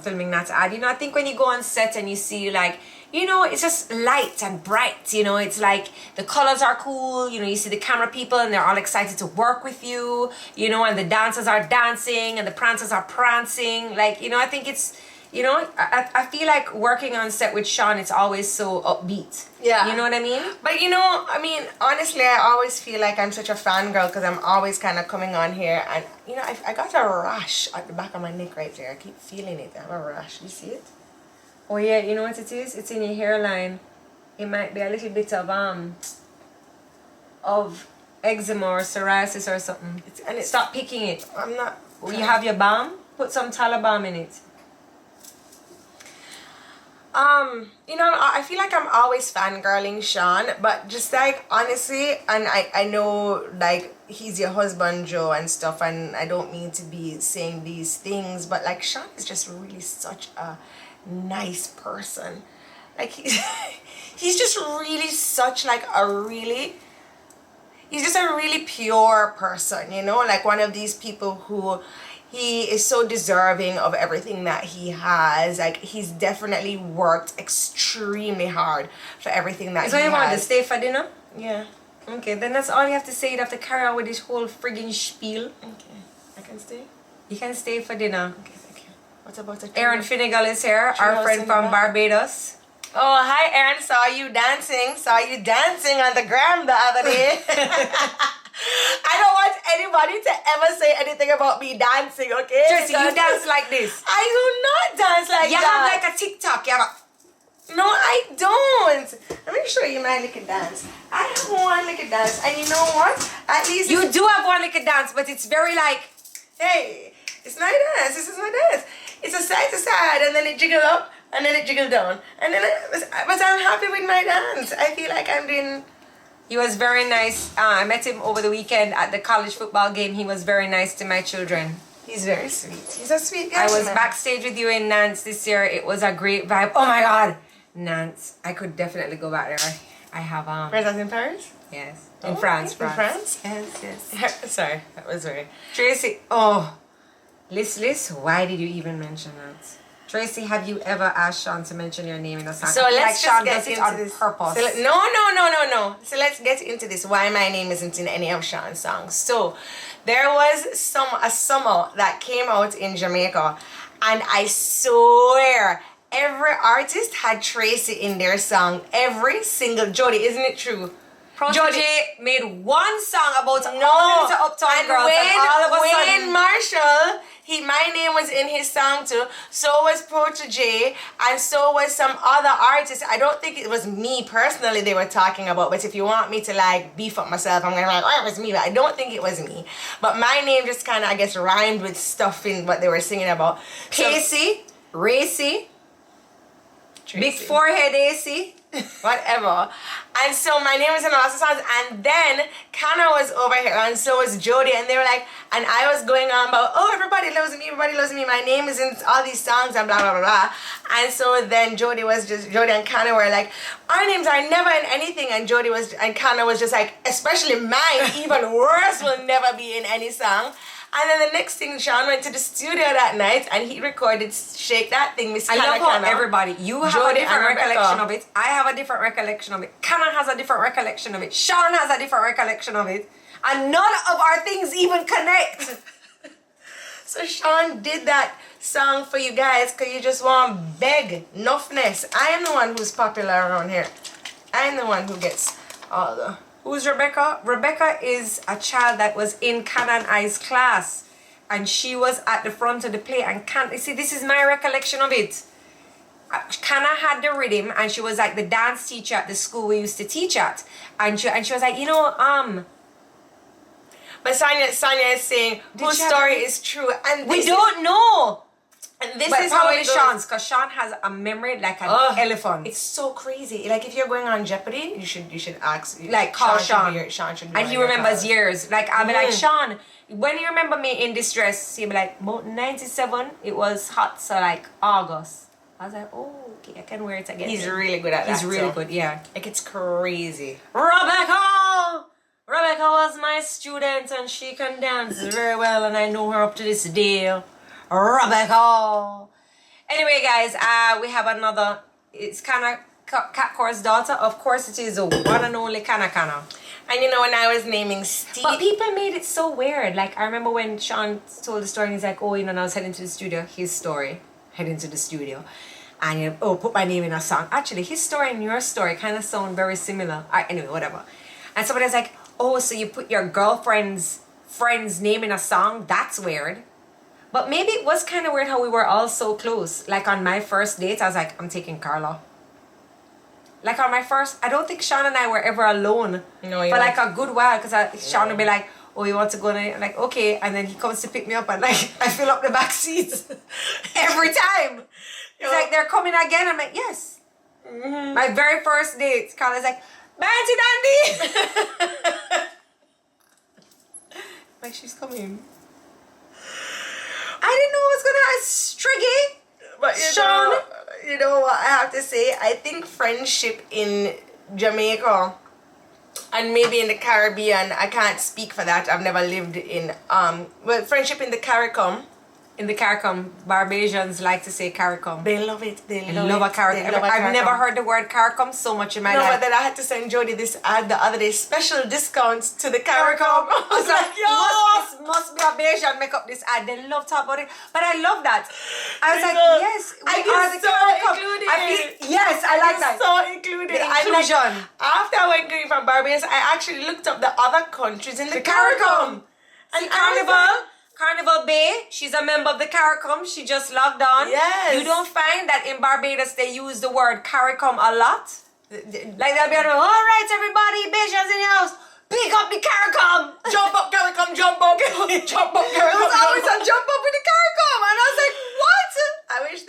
filming that ad. You know, I think when you go on set and you see like, you know, it's just light and bright, you know, it's like the colors are cool, you know, you see the camera people and they're all excited to work with you, you know, and the dancers are dancing and the prancers are prancing. Like, you know, I think it's, you know, I feel like working on set with Sean, it's always so upbeat. Yeah. You know what I mean? But you know, I mean, honestly, I always feel like I'm such a fangirl because I'm always kind of coming on here and, you know, I got a rash at the back of my neck right there. I keep feeling it. I have a rash. Do you see it? Oh yeah, you know what it is? It's in your hairline. It might be a little bit of eczema or psoriasis or something. Stop picking it. I'm not. You have your balm? Put some tallow balm in it. You know, I feel like I'm always fangirling Sean, but just like honestly, and I know like he's your husband, Joe, and stuff, and I don't mean to be saying these things, but like Sean is just really such a nice person. Like he's just really such like he's just a really pure person, you know, like one of these people who he is so deserving of everything that he has. Like he's definitely worked extremely hard for everything that So he you want to has. stay for dinner? Yeah. Okay, then that's all you have to say. You have to carry on with this whole friggin' spiel. Okay. I can stay? You can stay for dinner. Okay, thank you. What about a Aaron Finnegal is here, our Treehouse friend in the from back. Barbados. Oh, hi Aaron. Saw you dancing on the gram the other day. I don't want anybody to ever say anything about me dancing, okay? Tracy, you dance like this. I do not dance like You that. have like a TikTok. You have a... No, I don't. Let me show you my little dance. I have one little dance, and you know what? At least You do have one little dance, but it's very like... hey, it's my dance. This is my dance. It's a side to side, and then it jiggle up, and then it jiggle down, and then. But I'm happy with my dance. I feel like I'm doing. He was very nice. I met him over the weekend at the college football game. He was very nice to my children. He's very sweet. He's a sweet guy. I was backstage with you in Nantes this year. It was a great vibe. Oh my God. Nantes. I could definitely go back there. I have... Where's that, in Paris? Yes. In France. In France? Yes, yes. Sorry, that was very... Tracy. Oh. Liz, why did you even mention that? Tracy, have you ever asked Sean to mention your name in a song? So let's Sean just does it get on into this. purpose. So no. So let's get into this. Why my name isn't in any of Sean's songs. So there was a summer that came out in Jamaica, and I swear every artist had Tracy in their song. Every single Jodi, isn't it true? Jodi made one song about all the little uptown and girls, and all of a Wayne sudden... Marshall, my name was in his song too. So was Protege, and so was some other artists. I don't think it was me personally they were talking about, but if you want me to like beef up myself, I'm gonna be like, oh, it was me, but I don't think it was me. But my name just kind of, I guess, rhymed with stuff in what they were singing about. Pacey, Racy, Tracy. Big Forehead AC. Whatever. And so my name was in lots of songs, and then Kana was over here, and so was Jodi, and they were like, and I was going on about, oh, everybody loves me, my name is in all these songs and blah blah blah blah. And so then Jodi and Kana were like, our names are never in anything, and Kana was just like, especially mine, even worse, will never be in any song. And then the next thing, Sean went to the studio that night and he recorded Shake That Thing, Miss I Kana love how Kana. everybody, you have Jodi a different and Rebecca. recollection of it. I have a different recollection of it. Kana has a different recollection of it. Sean has a different recollection of it. And none of our things even connect. So Sean did that song for you guys because you just want beg enoughness. I am the one who's popular around here. I am the one who gets all the Who's Rebecca? Rebecca is a child that was in Canon I's class, and she was at the front of the play. And see, this is my recollection of it. Kana had the rhythm, and she was like the dance teacher at the school we used to teach at, and she was like, you know, But Sonia is saying whose story is true, and we don't know. And this But is how probably it goes. Sean's, because Sean has a memory like an elephant. It's so crazy. Like if you're going on Jeopardy, you should ask. Like call Sean. Sean should be And he remembers years. Like I'll be like, Sean, when you remember me in distress, he'll be like, 97, it was hot, so like August. I was like, oh, okay, I can wear it again. He's really good at that. He's really good, yeah. Like it's crazy. Rebecca was my student, and she can dance very well, and I know her up to this day. Rebecca. Anyway, guys, we have another. It's Kana Catcore's daughter. Of course, it is the one and only Kana. And you know, when I was naming Steve, But people made it so weird. Like I remember when Sean told the story, and he's like, "Oh, you know, I was heading to the studio." His story, heading to the studio, and you put my name in a song. Actually, his story and your story kind of sound very similar. Anyway, whatever. And somebody was like, "Oh, so you put your girlfriend's friend's name in a song? That's weird." But maybe it was kind of weird how we were all so close. Like on my first date, I was like, I'm taking Carla. Like on my first, I don't think Sean and I were ever alone for like a good while, because Sean would be like, oh, you want to go? And I'm like, okay. And then he comes to pick me up, and like I fill up the back seats every time. He's like, they're coming again. I'm like, yes. Mm-hmm. My very first date, Carla's like, bye, Auntie Dandy. Like she's coming. I didn't know it was gonna have Striggy. But Sean, you know what I have to say? I think friendship in Jamaica and maybe in the Caribbean, I can't speak for that. I've never lived in friendship in the CARICOM. In the CARICOM, Barbadians like to say CARICOM. They love it. They love a it. CARICOM. I've never heard the word CARICOM so much in my life. No, but then I had to send Jodi this ad the other day. Special discounts to the CARICOM. I was like, yo! Must be a Bayesian make up this ad. They love talk about it. But I love that. I was like, yes, we are the CARICOM. Yes, I like that. So included. The inclusion. After I went going from Barbados, I actually looked up the other countries in the CARICOM. And Carnival Bay, she's a member of the CARICOM. She just logged on. Yes. You don't find that in Barbados they use the word CARICOM a lot? Like they'll be like, all right, everybody, Bayesians in the house, pick up the CARICOM. Jump up, CARICOM, jump up. Jump up, CARICOM. It was always a jump up with the CARICOM. And I was like, what? I wish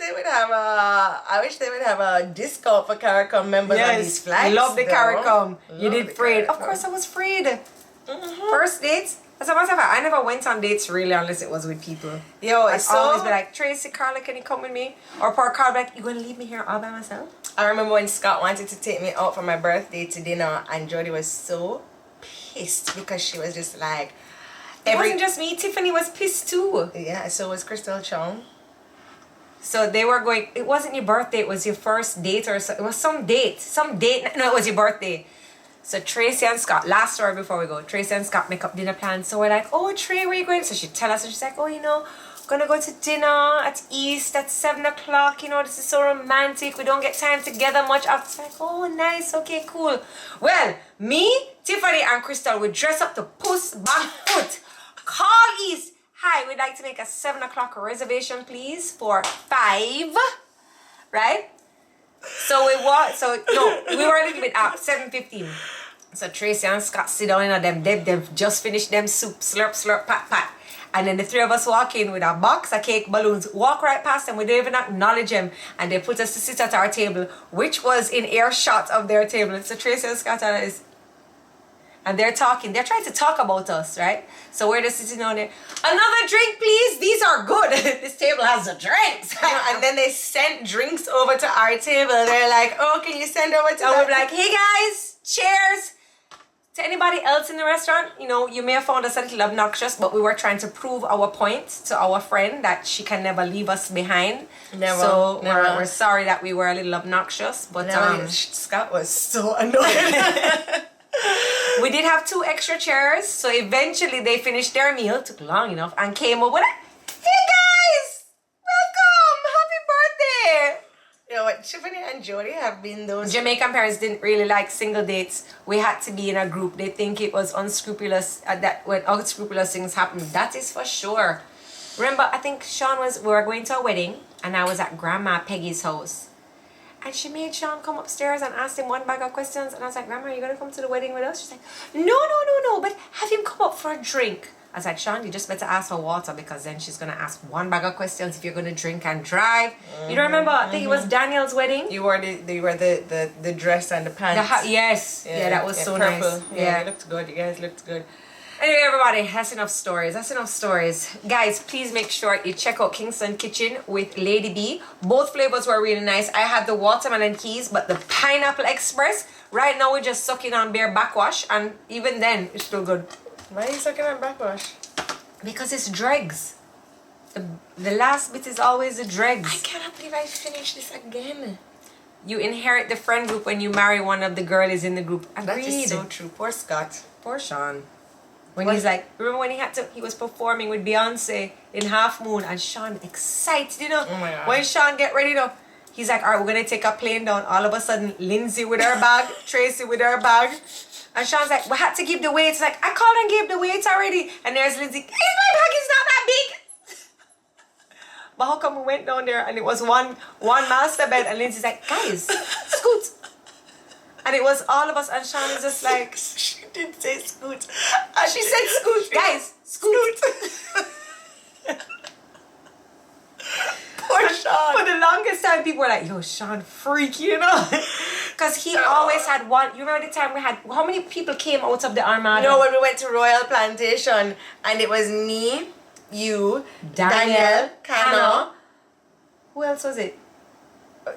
they would have a discount for CARICOM members on these flights. Love the CARICOM. You did Freed. Of course I was Freed. Mm-hmm. First dates. As a matter of fact, I never went on dates really unless it was with people. Yo, I'd always be like, Tracy, Carla, can you come with me? Or poor Carla be like, you gonna leave me here all by myself? I remember when Scott wanted to take me out for my birthday to dinner, and Jodi was so pissed because she was just like, it wasn't just me. Tiffany was pissed too. Yeah, so was Crystal Chong. So they were going. It wasn't your birthday. It was your first date, or so, it was some date. No, it was your birthday. So Tracy and Scott, last story before we go, Tracy and Scott make up dinner plans. So we're like, oh, Trey, where you going? So she tell us, and she's like, oh, you know, gonna go to dinner at East at 7 o'clock. You know, this is so romantic. We don't get time together much after. It's like, oh, nice. Okay, cool. Well, me, Tiffany, and Crystal would dress up to puss back foot. Call East. Hi, we'd like to make a 7 o'clock reservation, please, for 5. Right? So we were a little bit up, 7:15. So Tracy and Scott sit down in them. They've just finished them soup, slurp, slurp, pat, pat. And then the three of us walk in with a box of cake balloons, walk right past them. We don't even acknowledge them. And they put us to sit at our table, which was in earshot of their table. So Tracy and Scott and they're talking. They're trying to talk about us, right? So we're just sitting down there. Another drink, please. These are good. This table has the drinks. And then they sent drinks over to our table. They're like, oh, can you send over to and we're like, hey guys, cheers. To anybody else in the restaurant, you know, you may have found us a little obnoxious, but we were trying to prove our point to our friend that she can never leave us behind. Never. We're sorry that we were a little obnoxious, but Scott was so annoying. We did have 2 extra chairs, so eventually they finished their meal, took long enough, and came over like, hey guys, welcome, happy birthday. You know what, but Tiffany and Jodi have been those. Jamaican parents didn't really like single dates. We had to be in a group. They think it was unscrupulous that when unscrupulous things happen. That is for sure. Remember, I think we were going to a wedding and I was at Grandma Peggy's house. And she made Sean come upstairs and asked him one bag of questions. And I was like, Grandma, are you going to come to the wedding with us? She's like, no, but have him come up for a drink. I was like, Sean, you just better ask for water because then she's going to ask one bag of questions if you're going to drink and drive. You don't remember? I think it was Daniel's wedding. You wore the dress and the pants. Yes. Yeah, that was so purple. nice. Yeah, you looked good. You guys looked good. Anyway, everybody, that's enough stories. Guys, please make sure you check out Kingston Kitchen with Lady B. Both flavors were really nice. I had the watermelon keys, but the pineapple express, right now we're just sucking on bare backwash, and even then, it's still good. Why are you sucking on backwash? Because it's dregs. The last bit is always the dregs. I cannot believe I finished this again. You inherit the friend group when you marry one of the girlies in the group. Agreed. That is so true. Poor Scott. Poor Sean. When he's like, remember when he was performing with Beyonce in Half Moon, and Sean excited, you know? Oh my God. When Sean get ready to, he's like, all right, we're gonna take a plane down. All of a sudden, Lindsay with her bag, Tracy with her bag, and Sean's like, we had to give the weights. Like, I called and gave the weights already. And there's Lindsay, hey, my bag is not that big. But how come we went down there and it was one master bed, and Lindsay's like, guys, scoot. And it was all of us, and Sean is just like, She did say scoot. and she said scoot. Guys, scoot. Poor Sean. For the longest time, people were like, yo, Sean, freak, you know? Because he always had one. You remember the time we had, how many people came out of the Armada? No, when we went to Royal Plantation, and it was me, you, Danielle, Kano. Who else was it?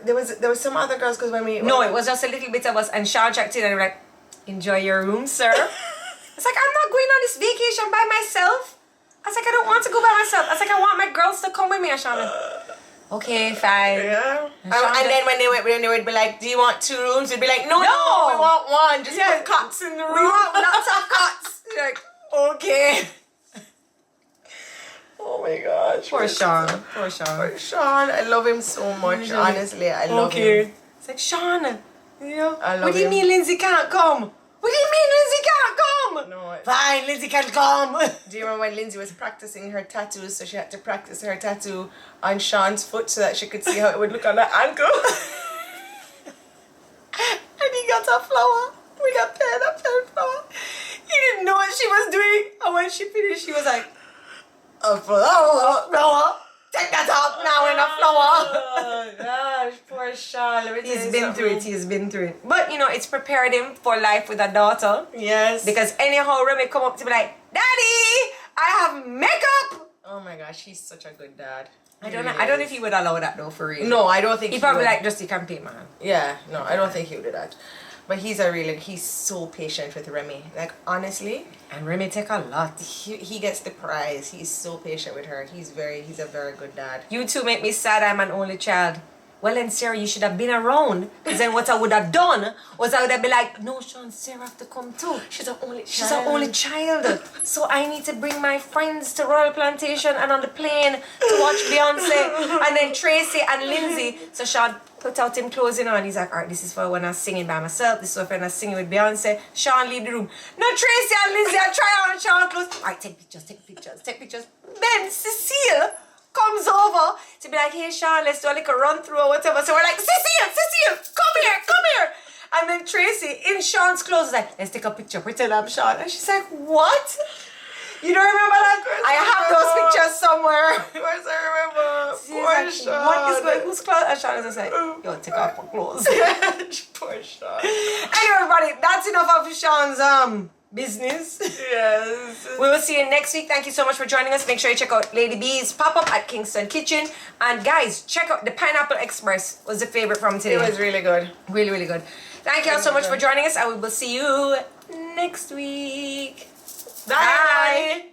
There was some other girls because when we No, it was just a little bit of us, and Sean checked in and we were like, enjoy your room, sir. It's like, I'm not going on this vacation by myself. I was like, I don't want to go by myself. I was like, I want my girls to come with me. And Sean like, okay, fine. Yeah. And And then when they would be like, do you want 2 rooms? We'd be like, no, we want one. Just put cots in the room. We want lots of cots. You're like, okay. Oh my gosh. Poor Sean. Poor Sean. Poor Sean. I love him so much. Honestly, I love him. It's like, Sean, yeah. I love What do you him. mean Lindsay can't come? What do you mean Lindsay can't come? No. Fine, Lindsay can come. Do you remember when Lindsay was practicing her tattoos? So she had to practice her tattoo on Sean's foot so that she could see how it would look on her ankle. And he got a flower. We got a pen flower. He didn't know what she was doing. And when she finished, she was like, a flower. Take that out now in a flower. Oh gosh, poor Sean. Let me tell He's you been something. through it. He's been through it. But, you know, it's prepared him for life with a daughter. Yes. Because anyhow, Remy come up to me like, Daddy, I have makeup. Oh my gosh, he's such a good dad. I don't know if he would allow that though, for real. No, I don't think He probably would. like, just you can pay, man. Yeah, no, I don't think he would do that. But he's so patient with Remy. Like, honestly, And Remy take a lot. he gets the prize. He's so patient with her. He's a very good dad. You two make me sad I'm an only child. Well then, Sarah, you should have been around. Because then what I would have done was I would have been like, no, Sean, Sarah have to come too. She's an only She's our only child. So I need to bring my friends to Royal Plantation and on the plane to watch Beyonce. And then Tracy and Lindsay. So Sean put out him clothes, you know, and he's like, all right, this is for when I'm singing by myself. This is for when I'm singing with Beyonce. Sean leave the room. No, Tracy and Lindsay, I try on Sean clothes. All right, take pictures. Then Cecile comes over to be like, hey, Sean, let's do a little run through or whatever. So we're like, Cecile, come here. And then Tracy, in Sean's clothes, is like, let's take a picture, pretend I'm Sean. And she's like, what? You don't remember that? I have those pictures somewhere. Of course I remember. She's Poor like, Sean. what is going, whose clothes? And Sean is just like, yo, take off my clothes. Poor Sean. Anyway, everybody, that's enough of Sean's business. Yes. We will see you next week. Thank you so much for joining us. Make sure you check out Lady B's pop-up at Kingston Kitchen. And guys, check out the Pineapple Express was the favorite from today. It was really good. Really, really good. Thank you all so much for joining us, and we will see you next week. Bye.